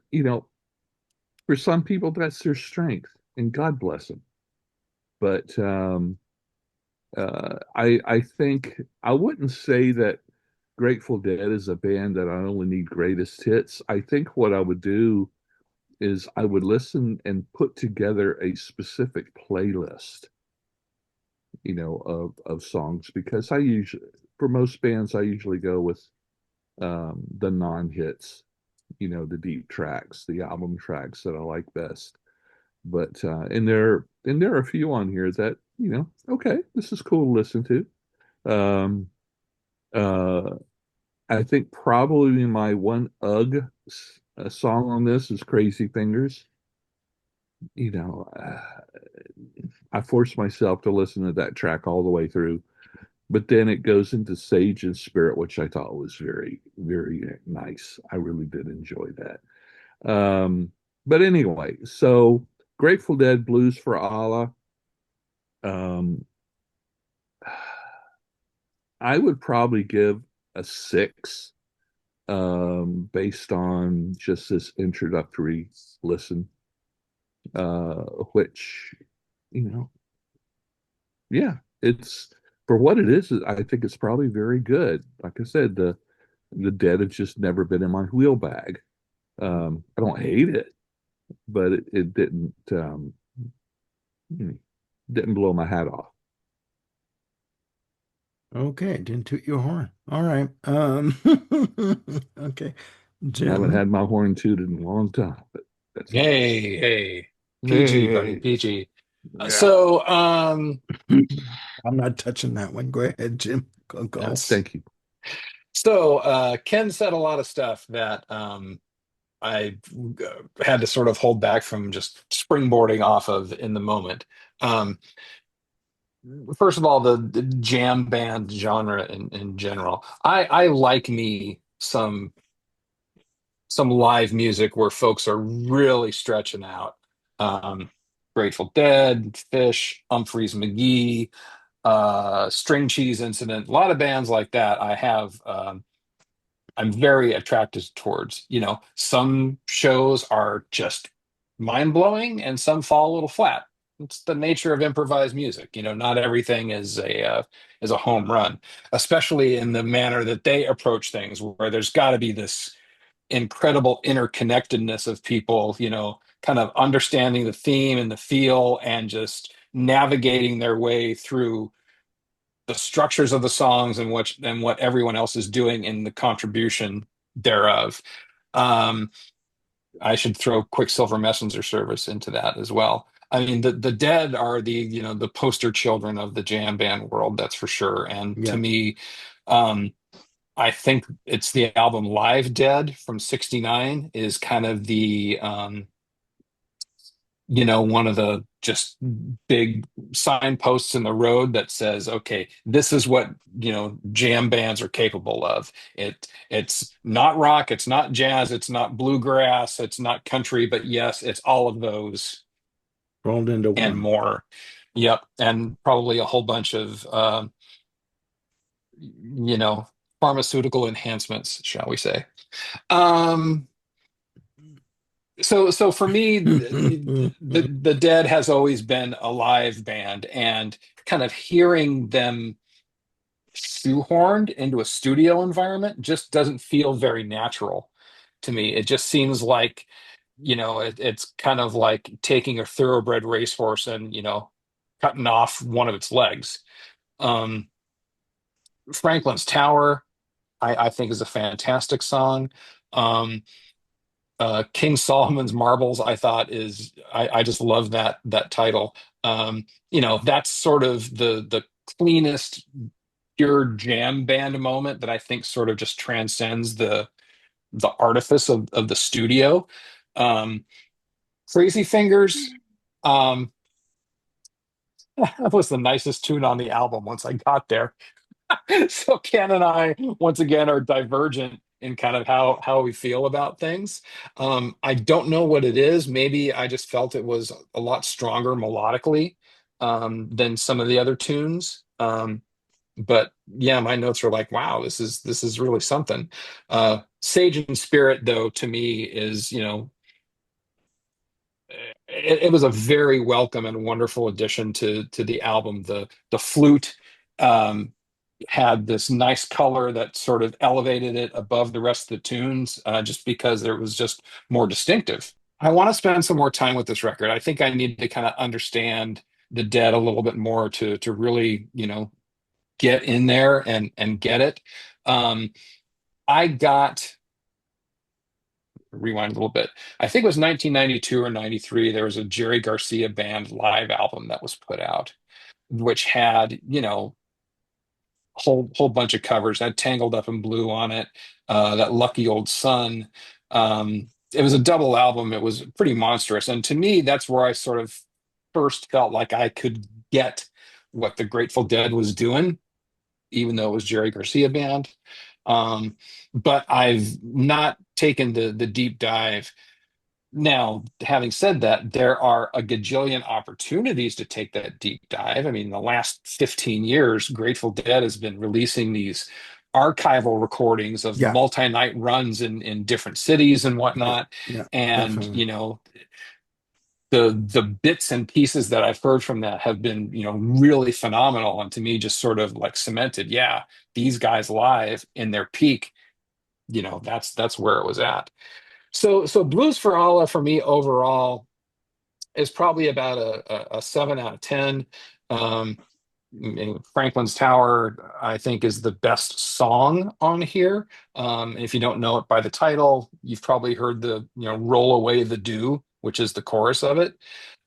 for some people that's their strength, and God bless them. But I think I wouldn't say that Grateful Dead is a band that I only need greatest hits. I think what I would do is I would listen and put together a specific playlist, of songs, because I usually, for most bands, I usually go with the non-hits, the deep tracks, the album tracks that I like best. But and there are a few on here that, okay, this is cool to listen to. Um, uh, I think probably my one song on this is Crazy Fingers. You know, I forced myself to listen to that track all the way through, but then it goes into Sage and Spirit, which I thought was very, very nice. I really did enjoy that. But anyway, so Grateful Dead, Blues for Allah. Um, I would probably give a 6, based on just this introductory listen, which, you know, yeah, it's for what it is. I think it's probably very good. Like I said, the Dead have just never been in my wheel bag. I don't hate it, but it hmm, didn't blow my hat off. Okay, didn't toot your horn. All right. Okay. I haven't Jim. had my horn tooted in a long time, but that's me. Hey, hey, PG, buddy, Hey, PG. yeah, So, I'm not touching that one. Go ahead, Jim. Go. yes. thank you. Ken said a lot of stuff that I had to sort of hold back from just springboarding off of in the moment. Um, first of all, the jam band genre in general. I like me some live music where folks are really stretching out. Um, Grateful Dead, Fish, Humphreys McGee, String Cheese Incident, a lot of bands like that. I'm very attracted towards. Some shows are just mind blowing, and some fall a little flat. It's the nature of improvised music. Not everything is a home run, especially in the manner that they approach things, where there's got to be this incredible interconnectedness of people, kind of understanding the theme and the feel and just navigating their way through the structures of the songs and what everyone else is doing in the contribution thereof. Um, I should throw Quicksilver Messenger Service into that as well. I mean, the Dead are the poster children of the jam band world, that's for sure. And to Yeah. me, um, I think it's the album Live Dead from '69 is kind of one of the just big signposts in the road that says, okay, this is what, jam bands are capable of. It's not rock, it's not jazz, it's not bluegrass, it's not country, but yes, it's all of those Rolled into and one. more. Yep, and probably a whole bunch of you know, pharmaceutical enhancements, shall we say. Um, so for me, the Dead has always been a live band, and kind of hearing them shoehorned into a studio environment just doesn't feel very natural to me. It just seems like, it's kind of like taking a thoroughbred racehorse and, cutting off one of its legs. Um, Franklin's Tower, I think, is a fantastic song. Um, King Solomon's Marbles, I thought I just love that title. That's sort of the cleanest pure jam band moment that I think sort of just transcends the artifice of the studio. Um, Crazy Fingers, um, that was the nicest tune on the album once I got there. So Ken and I once again are divergent in kind of how we feel about things. I don't know what it is. Maybe I just felt it was a lot stronger melodically than some of the other tunes. But yeah, my notes are like, wow, this is really something. Sage and Spirit, though, to me is, it was a very welcome and wonderful addition to the album. The flute um, had this nice color that sort of elevated it above the rest of the tunes, just because it was just more distinctive. I want to spend some more time with this record. I think I need to kind of understand the Dead a little bit more to really, get in there and get it. Um, I got rewind a little bit. I think it was 1992 or 93. There was a Jerry Garcia band live album that was put out, which had, whole bunch of covers. Had Tangled Up in Blue on it, that Lucky Old Sun. It was a double album. It was pretty monstrous, and to me, that's where I sort of first felt like I could get what the Grateful Dead was doing, even though it was Jerry Garcia band. Um, but I've not taken the deep dive. Now, having said that, there are a gajillion opportunities to take that deep dive. I mean, the last 15 years, Grateful Dead has been releasing these archival recordings of Yeah. multi-night runs in different cities and Yeah. whatnot. Yeah. And, Definitely. the bits and pieces that I've heard from that have been, really phenomenal. And to me, just sort of like cemented, yeah, these guys live in their peak, that's where it was at. So Blues for Allah for me overall is probably about a 7 out of 10. Um, and Franklin's Tower, I think, is the best song on here. If you don't know it by the title, you've probably heard the, Roll Away the Dew, which is the chorus of it.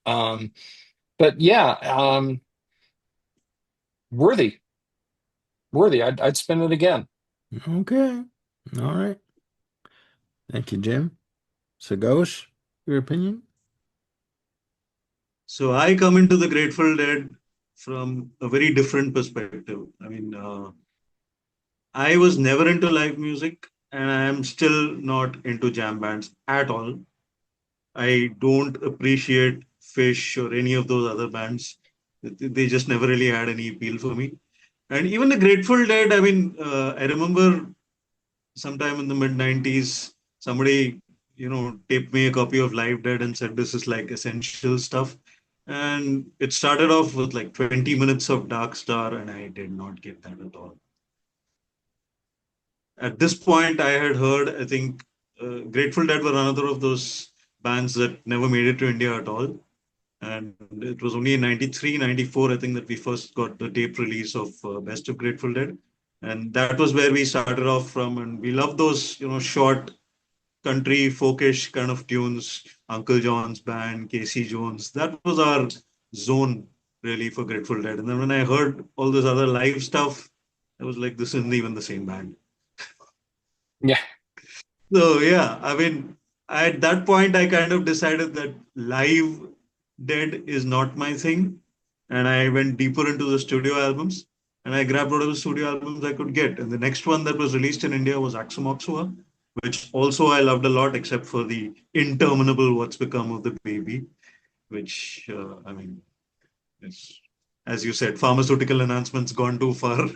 Um, but yeah, worthy, worthy. I'd spin it again. Okay. All right. Thank you, Jim. Sagosh, your opinion? So I come into the Grateful Dead. from a very different perspective. I mean, I was never into live music, and I am still not into jam bands at all. I don't appreciate Fish or any of those other bands. They just never really had any appeal for me. And even the Grateful Dead, I mean, I remember sometime in the mid 90s, somebody, taped me a copy of Live Dead and said this is like essential stuff. And it started off with like 20 minutes of Dark Star, and I did not get that at all. At this point, I had heard, I think, Grateful Dead were another of those bands that never made it to India at all. And it was only in 93, 94, I think, that we first got the tape release of Best of Grateful Dead. And that was where we started off from. And we love those, short country folkish kind of tunes, Uncle John's band, Casey Jones. That was our zone really for Grateful Dead. And then when I heard all this other live stuff, I was like, this isn't even the same band. Yeah. So yeah, I mean, at that point, I kind of decided that live Dead is not my thing, and I went deeper into the studio albums, and I grabbed whatever studio albums I could get. And the next one that was released in India was Axomoxua, which also I loved a lot, except for the interminable "What's Become of the Baby," which I mean, is, as you said, pharmaceutical enhancements gone too far.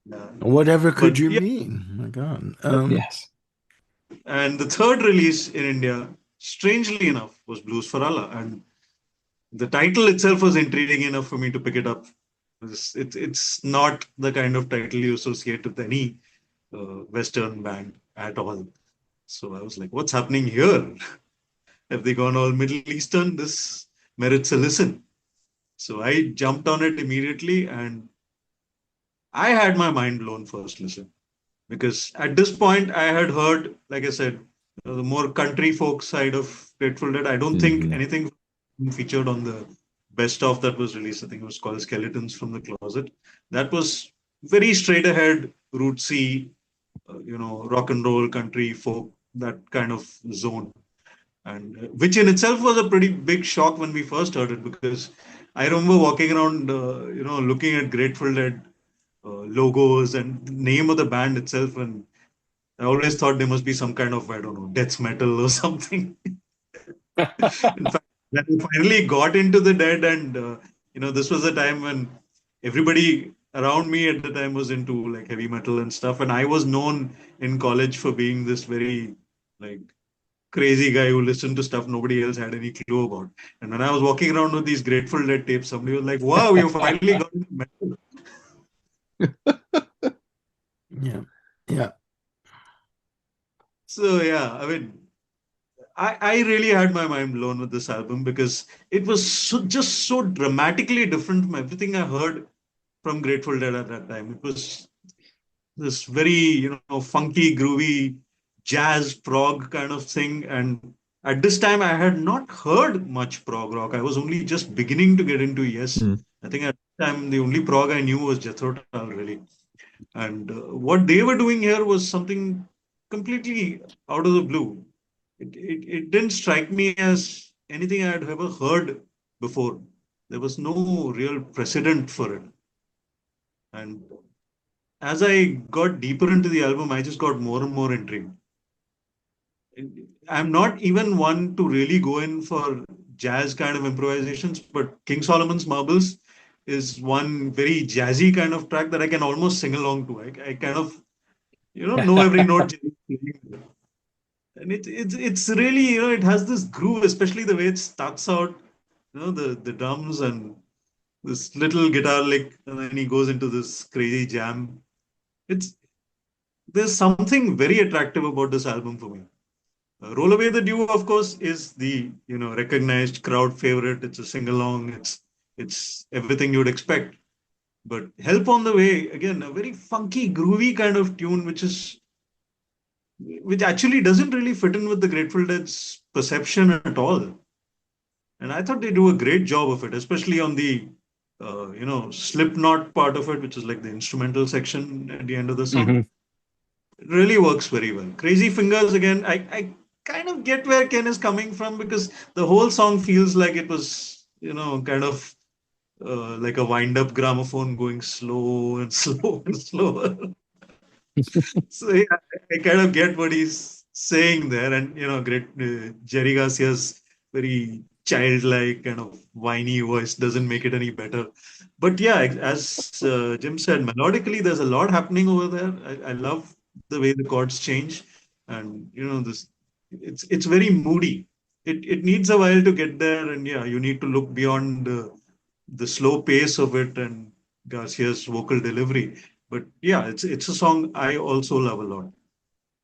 Yeah. Whatever could But you yeah, mean? My God. Yes. and the third release in India, strangely enough, was Blues for Allah. And the title itself was intriguing enough for me to pick it up. It's not the kind of title you associate with any Western band at all. So I was like, what's happening here? Have they gone all Middle Eastern? This merits a listen. So I jumped on it immediately, and I had my mind blown first listen. Because at this point I had heard, like I said, the more country folk side of Grateful Dead. I don't think Hmm. anything featured on the best of that was released. I think it was called Skeletons from the Closet. That was very straight ahead, rootsy, rock and roll, country folk, that kind of zone. And which in itself was a pretty big shock when we first heard it, because I remember walking around, looking at Grateful Dead logos and the name of the band itself, and I always thought there must be some kind of, I don't know, death metal or something. In fact, when I finally got into the Dead, and this was the time when everybody around me at the time was into like heavy metal and stuff, and I was known in college for being this very like crazy guy who listened to stuff nobody else had any clue about. And when I was walking around with these Grateful Dead tapes, somebody was like, "Wow, you finally got into metal." Yeah. Yeah. So yeah, I mean, I really had my mind blown with this album because it was just so dramatically different from everything I heard from Grateful Dead at that time. It was this very, funky, groovy jazz prog kind of thing. And at this time, I had not heard much prog rock. I was only just beginning to get into Yes. I think at the time, the only prog I knew was Jethro Tull, really. And what they were doing here was something completely out of the blue. It didn't strike me as anything I had ever heard before. There was no real precedent for it. And as I got deeper into the album, I just got more and more intrigued. I'm not even one to really go in for jazz kind of improvisations, but King Solomon's Marbles is one very jazzy kind of track that I can almost sing along to. I kind of, know every note. And it's really, it has this groove, especially the way it starts out, the drums and this little guitar lick, and then he goes into this crazy jam. It's There's something very attractive about this album for me. Roll Away the Dew, of course, is the recognized crowd favorite. It's a sing along. It's everything you'd expect. But Help on the Way, again, a very funky, groovy kind of tune, which actually doesn't really fit in with the Grateful Dead's perception at all. And I thought they do a great job of it, especially on the Slipknot part of it, which is like the instrumental section at the end of the song. Hmm. It really works very well. Crazy Fingers, again, I kind of get where Ken is coming from, because the whole song feels like it was kind of like a wind-up gramophone going slow and slow and slower. So yeah, I kind of get what he's saying there, and great Jerry Garcia's very childlike kind of whiny voice doesn't make it any better. But yeah, as Jim said, melodically there's a lot happening over there. I love the way the chords change, and this it's very moody. It needs a while to get there, and yeah, you need to look beyond the slow pace of it and Garcia's vocal delivery. But yeah, it's a song I also love a lot.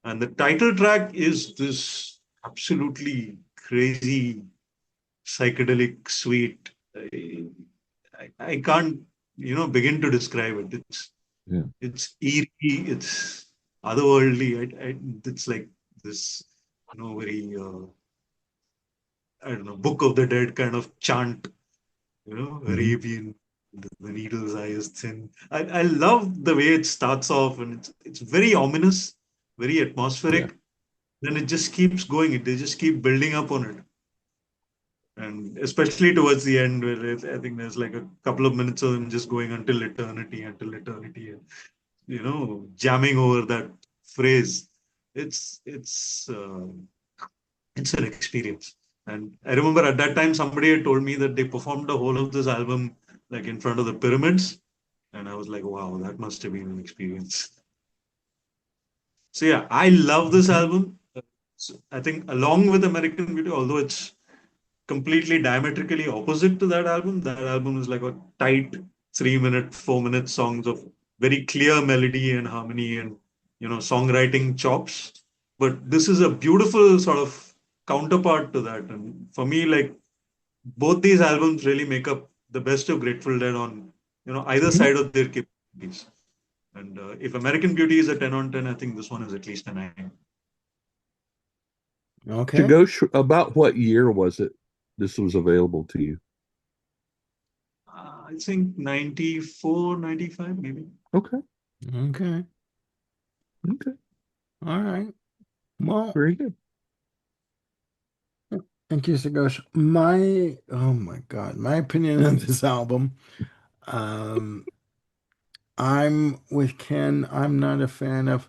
And the title track is this absolutely crazy psychedelic sweet. I can't begin to describe it. Yeah. It's eerie. It's otherworldly. It's like this very I don't know, Book of the Dead kind of chant. Hmm. Arabian. The needle's eye is thin. I love the way it starts off, and it's very ominous, very Yeah. atmospheric. Then it just keeps going. They just keep building up on it, and especially towards the end, where I think there's like a couple of minutes of them just going until eternity, and jamming over that phrase. It's it's uh, it's an experience. And I remember at that time somebody had told me that they performed the whole of this album like in front of the pyramids, and I was like, wow, that must have been an experience. So yeah, I love this Okay. album. I think along with American Beauty, although it's completely diametrically opposite to that album, that album is like a tight 3 minute, 4 minute songs of very clear melody and harmony and songwriting chops. But this is a beautiful sort of counterpart to that. And for me, like both these albums really make up the best of Grateful Dead on either Hmm. side of their capabilities. And if American Beauty is a 10 on 10, I think this one is at least a 9. To Okay. go about what year was it this was available to you? I think 94, 95, maybe. Okay. Okay. Okay. All right. Well, Very good. thank you, Sagosh. Oh my God, my opinion on this album. Um, I'm with Ken. I'm not a fan of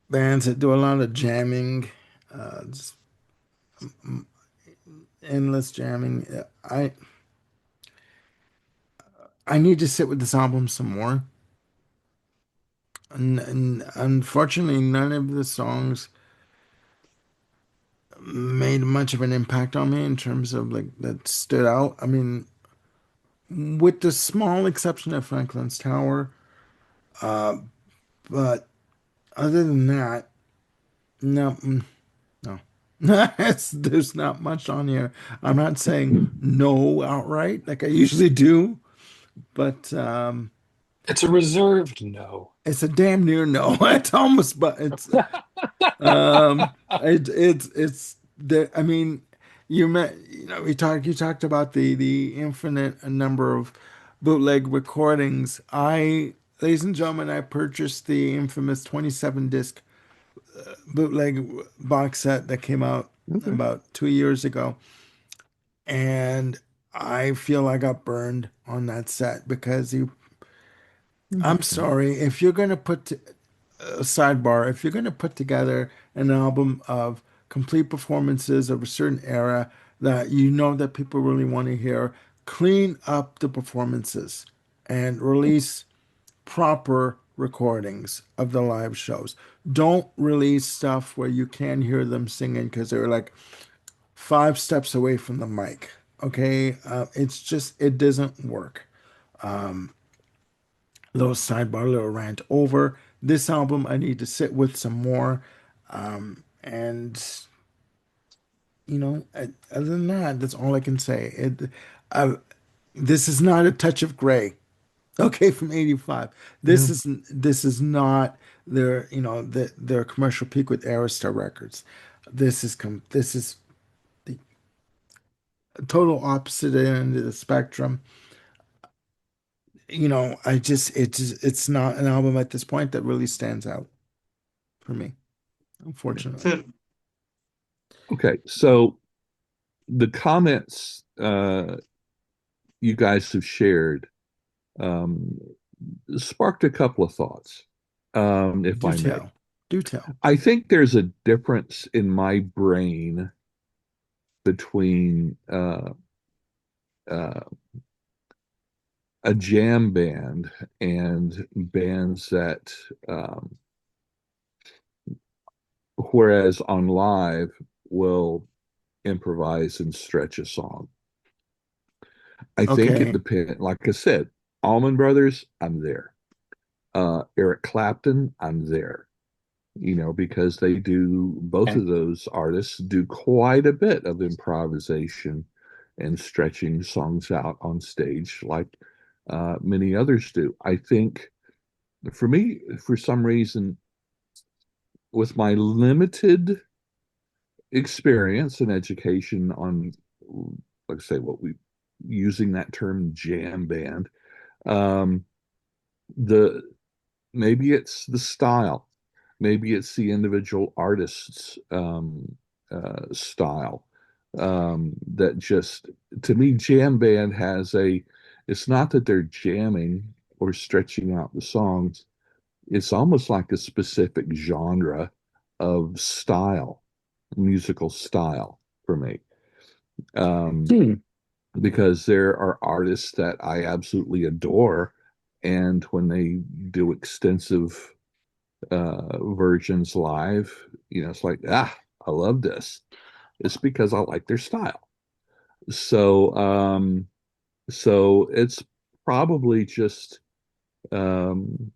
bands that do a lot of jamming, just endless jamming. I need to sit with this album some more. And unfortunately, none of the songs made much of an impact on me in terms of like that stood out. I mean, with the small exception of Franklin's Tower, uh, but other than that, no, no. There's not much on here. I'm not saying no outright like I usually do, but It's a reserved no. it's a damn near no. It's almost, but it's the. I mean, you talked about the infinite number of bootleg recordings. Ladies and gentlemen, I purchased the infamous 27 disc bootleg box set that came out Okay. about 2 years ago, and I feel I got burned on that set because you. I'm Understand. sorry if you're gonna put a sidebar. If you're gonna put together an album of complete performances of a certain era that you know that people really want to hear, clean up the performances and release proper recordings of the live shows. Don't release stuff where you can't hear them singing because they're like 5 steps away from the mic. Okay, it doesn't work. Little sidebar, little rant over. This album, I need to sit with some more. And other than that, that's all I can say. I, this is not a touch of gray. Okay, from '85. Yeah. This is not their commercial peak with Arista Records. This is the total opposite end of the spectrum. It's not an album at this point that really stands out for me, unfortunately. Fair. Okay. So the comments you guys have shared um, sparked a couple of thoughts, if Do I may. tell. Do tell. I think there's a difference in my brain between uh, a jam band and bands that, whereas on live, will improvise and stretch a song. I think it Okay. depends. Like I said, Allman Brothers, I'm there. Eric Clapton, I'm there. Because they do, both And of those artists do quite a bit of improvisation and stretching songs out on stage, like many others do. I think for me, for some reason, with my limited experience and education on, like I say, what we using that term jam band, um, the maybe it's the style, maybe it's the individual artist's style, that just, to me, jam band has it's not that they're jamming or stretching out the songs, it's almost like a specific genre of style, musical style for me. Um, hmm, because there are artists that I absolutely adore, and when they do extensive versions live, it's like, I love this. It's because I like their style. So, so it's probably just, um,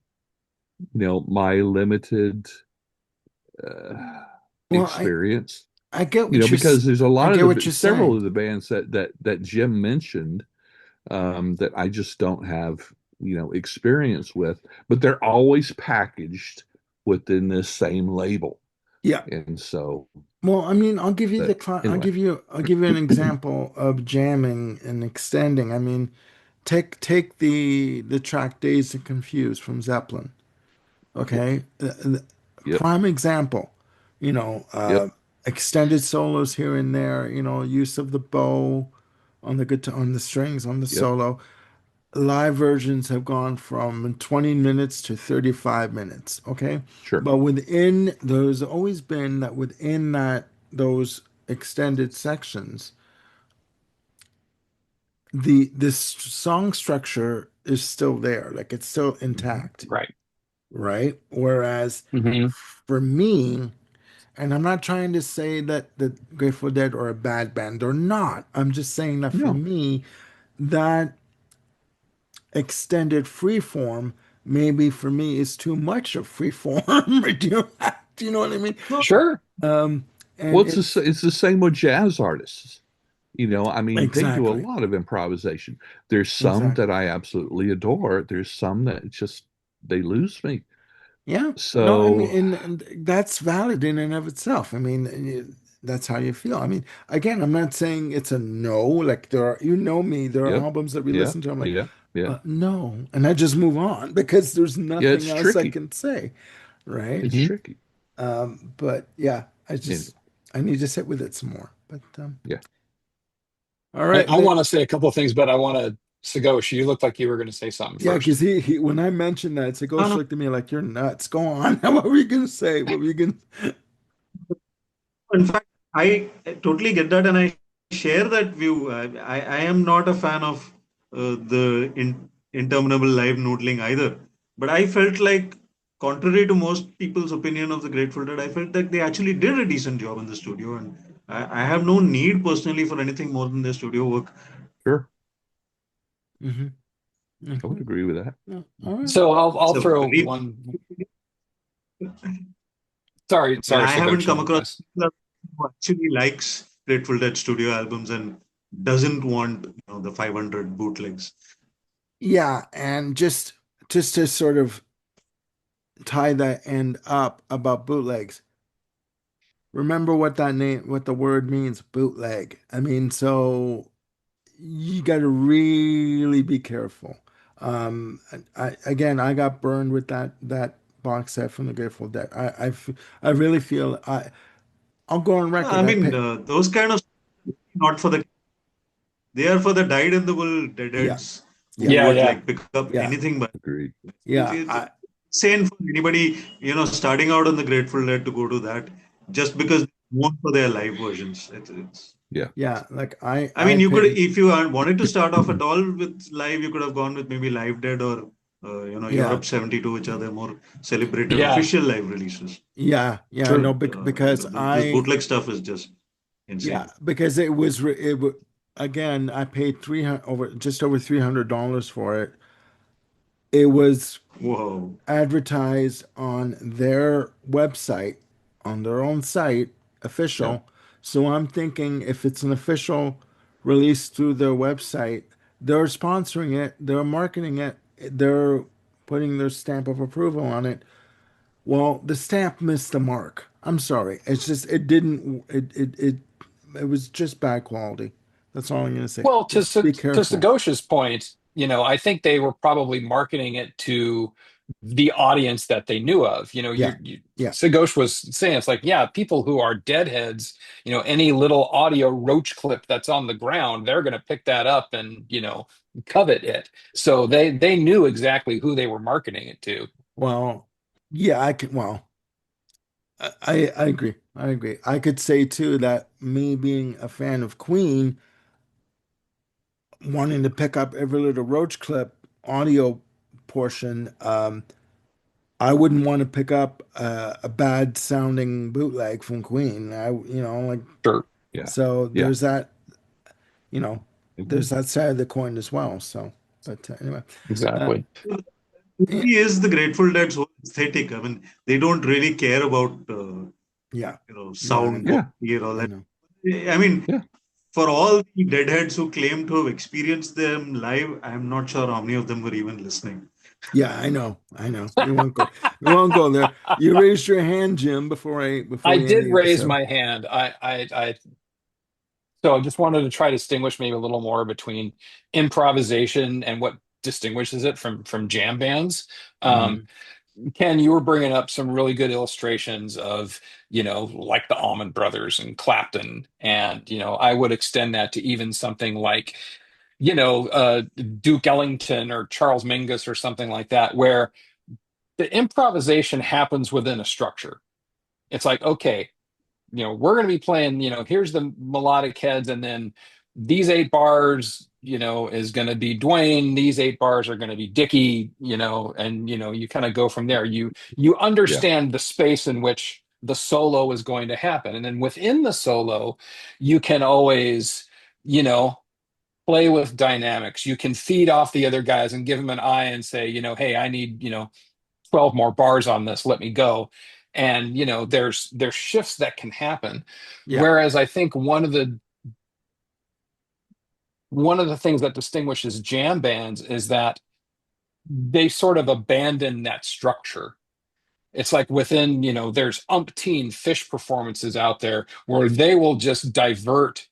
my limited uh, Well, experience. I get what Because there's a I lot get of what the you're several saying. of the bands that Jim mentioned, that I just don't have, experience with, but they're always packaged within this same label. Yeah. And so, Well, I mean, but anyway, I'll give you an example of jamming and extending. I mean, take the track "Dazed and Confused" from Zeppelin. yep, Okay, yep, prime example. You know, yep, extended solos here and there. You know, use of the bow on the guitar, on the strings, on the yep, solo. Live versions have gone from 20 minutes to 35 minutes. Okay, sure. but within there's always been that within those extended sections, the this song structure is still there, like it's still intact, right. right? Whereas Hmm. for me, and I'm not trying to say that the Grateful Dead are a bad band. They're not. I'm just saying that for No, me, that extended freeform maybe for me is too much of freeform. Do you know what I mean? No, Sure. Um, and well, it's it's the same with jazz artists. I mean, they do a exactly, lot of improvisation. There's some that exactly. I absolutely adore. There's some that just they lose me. Yeah. No, I mean, So, and that's valid in and of itself. I mean, that's how you feel. I mean, again, I'm not saying it's a no. Like there are, you know me, there are yep, albums that we yeah, listen to. I'm like, yeah, yeah, no, and I just move on because there's yeah. It's nothing else I tricky. can say, right? It's Hmm. tricky. But yeah, Anyway, I need to sit with it some more. But yeah. all I, right, I want to say a couple of things, but I want to, Sagosh, you look like you were going to say something yeah, because first. he when I mentioned that, no, Segosh no. looked at me like you're nuts. Go on. What were you gonna say? What were you gonna? In fact, I totally get that, and I share that view. I am not a fan of the interminable live noodling either. But I felt like, contrary to most people's opinion of the Grateful Dead, I felt that they actually did a decent job in the studio, and I have no need personally for anything more than their studio work. Sure, Hmm. I would Hmm. agree with that. Yeah. All right. So I'll It's a throw very, one. Sorry, well, sorry, I haven't Sagosh, come you across guys. people who actually likes Grateful Dead studio albums and doesn't want the 500 bootlegs. Yeah, and just to sort of tie that end up about bootlegs. Remember what the word means, bootleg. I mean, so you got to really be careful. Again, I got burned with that box set from the Grateful Dead. I really feel I'll go on I record. I mean, pay. those kind of not for the they are for the dyed in the wool Yeah, deadheads who yeah, Yeah, would yeah. like pick up yeah, anything by Agreed. yeah. it's insane for anybody, starting out on the Grateful Dead to go to that just because they're known for their live versions. Yeah. Yeah, like I I I mean, you could, paid. if you wanted to start off at all with live, you could have gone with maybe Live Dead or, Yeah, Europe 72, which are the more celebrated Yeah, official live releases. yeah, true. no, because This bootleg stuff is just yeah, insane. because again, I paid 300 over just over $300 for it. It was Whoa. advertised on their website, on their own site, Yeah. official. So I'm thinking if it's an official release through their website, they're sponsoring it, they're marketing it, they're putting their stamp of approval on it. Well, the stamp missed the mark. I'm sorry. It's just it didn't it was just bad quality. That's all I'm gonna say. Well, Just be To careful. Sagosha's point, I think they were probably marketing it to the audience that they knew of. Yeah, yeah. Sagosh was saying it's like, yeah, people who are deadheads, any little audio roach clip that's on the ground, they're going to pick that up and, covet it. So they knew exactly who they were marketing it to. Well, yeah, I can. Well, I agree. I agree. I could say too that me being a fan of Queen, wanting to pick up every little roach clip audio portion, I wouldn't want to pick up a bad sounding bootleg from Queen. Like Sure. Yeah. so. Yeah. You know, there's Agreed. that side of the coin as well. So, but anyway, uh, Exactly. yeah, Movie is the Grateful Dead's whole aesthetic. I mean, they don't really care about, yeah, yeah. I sound know. Yeah. quality and all I that. know. I mean, Yeah. for all the deadheads who claim to have experienced them live, I'm not sure how many of them were even listening. Yeah, I know. I know. We won't go. We won't go there. You raised your hand, Jim, before I we end did the raise episode. my hand. So I just wanted to try to distinguish maybe a little more between improvisation and what distinguishes it from jam bands. Um, Hmm. Ken, you were bringing up some really good illustrations of, like the Allman Brothers and Clapton, and I would extend that to even something like, Duke Ellington or Charles Mingus or something like that, where the improvisation happens within a structure. It's like, okay, we're going to be playing, here's the melodic heads, and then these 8 bars, is going to be Dwayne. These 8 bars are going to be Dickie, and you kind of go from there. You Yeah. understand the space in which the solo is going to happen, and then within the solo, you can always, you know, play with dynamics. You can feed off the other guys and give them an eye and say, hey, I need, 12 more bars on this, let me go. And there's shifts that can happen. Yeah. Whereas I think one of the things that distinguishes jam bands is that they sort of abandon that structure. It's like within, there's umpteen fish performances out there where they will just divert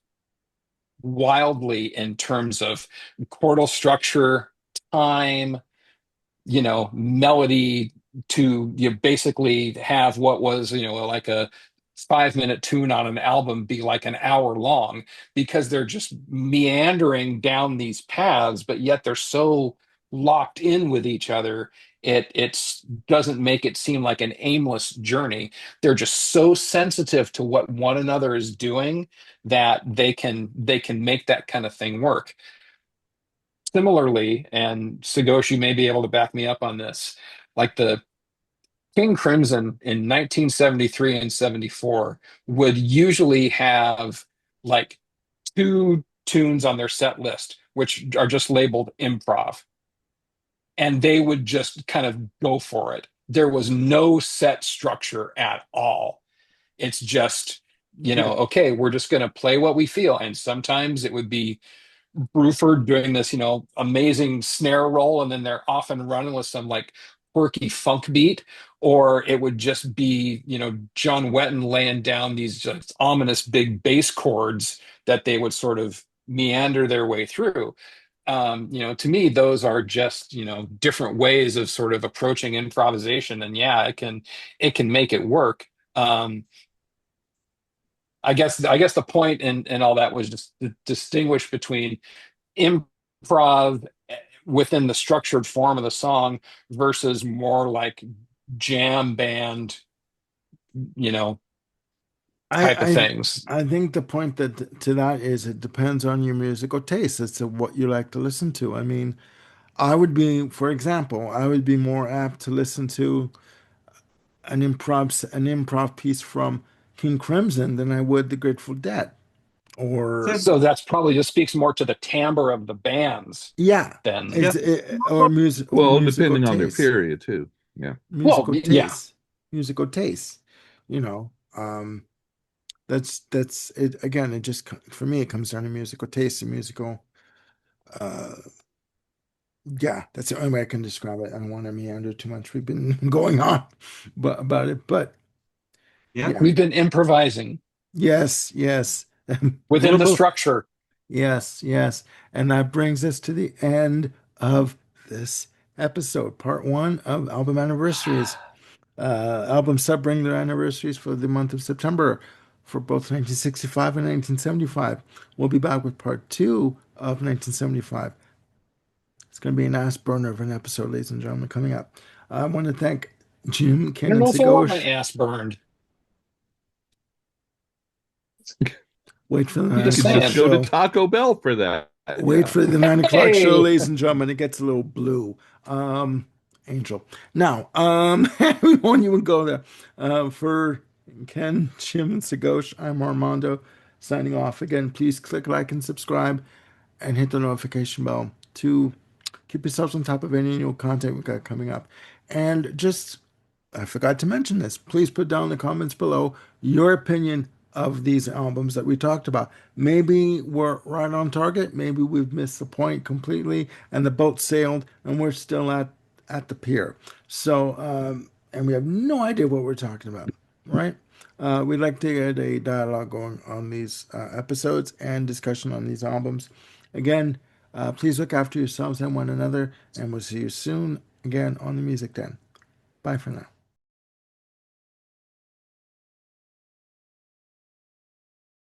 wildly in terms of chordal structure, time, melody, to you basically have what was, like a 5-minute tune on an album be like an hour long, because they're just meandering down these paths, but yet they're so locked in with each other. It doesn't make it seem like an aimless journey. They're just so sensitive to what one another is doing that they can make that kind of thing work. Similarly, and Sagoshi may be able to back me up on this, like the King Crimson in 1973 and 74 would usually have like two tunes on their set list, which are just labeled improv. And they would just kind of go for it. There was no set structure at all. It's just, okay, we're just going to play what we feel. And sometimes it would be Bruford doing this, amazing snare roll, and then they're off and running with some like quirky funk beat, or it would just be, John Wetton laying down these just ominous big bass chords that they would sort of meander their way through. To me, those are just, different ways of sort of approaching improvisation, and yeah, it can make it work. I guess the point and all that was just to distinguish between improv within the structured form of the song versus more like jam band, you know, type of I things. I think the point that to that is it depends on your musical taste as to what you like to listen to. I mean, I would be, for example, I would be more apt to listen to an improv piece from King Crimson than I would the Grateful Dead. Or Fair. So that's probably just speaks more to the timbre of the bands yeah, than. Yeah. or music or Well, musical depending on their taste, period too. Yeah. Well, musical yeah. taste, musical taste. You know, that's it. Again, it just for me it comes down to musical taste and musical. Uh, yeah, that's the only way I can describe it. I don't want to meander too much. We've been going on, but about it. But Yeah. yeah, We've been improvising yes, yes, a within the little. structure. Yes, yes. And that brings us to the end of this episode, part one of album anniversaries. Albums celebrating their anniversaries for the month of September for both 1965 and 1975. We'll be back with part two of 1975. It's going to be an ass burner of an episode, ladies and gentlemen, coming up. I want to thank Jim, I Ken, don't and know if I want my Sagosh. ass burned. Wait for the You nine Just could o'clock just saying. go to show. Taco Bell for that. Wait Yeah. for the 9 o'clock show, Hey, ladies and gentlemen. It gets a little blue. Angel. Now, we won't even go there. For Ken, Jim, and Sagosh, I'm Armando signing off. Again, please click like and subscribe and hit the notification bell to keep yourselves on top of any new content we've got coming up. And just I forgot to mention this. Please put down in the comments below your opinion of these albums that we talked about. Maybe we're right on target. Maybe we've missed the point completely and the boat sailed and we're still at the pier. So, and we have no idea what we're talking about, right? We'd like to get a dialogue going on these episodes and discussion on these albums. Again, please look after yourselves and one another, and we'll see you soon again on the Music Den. Bye for now.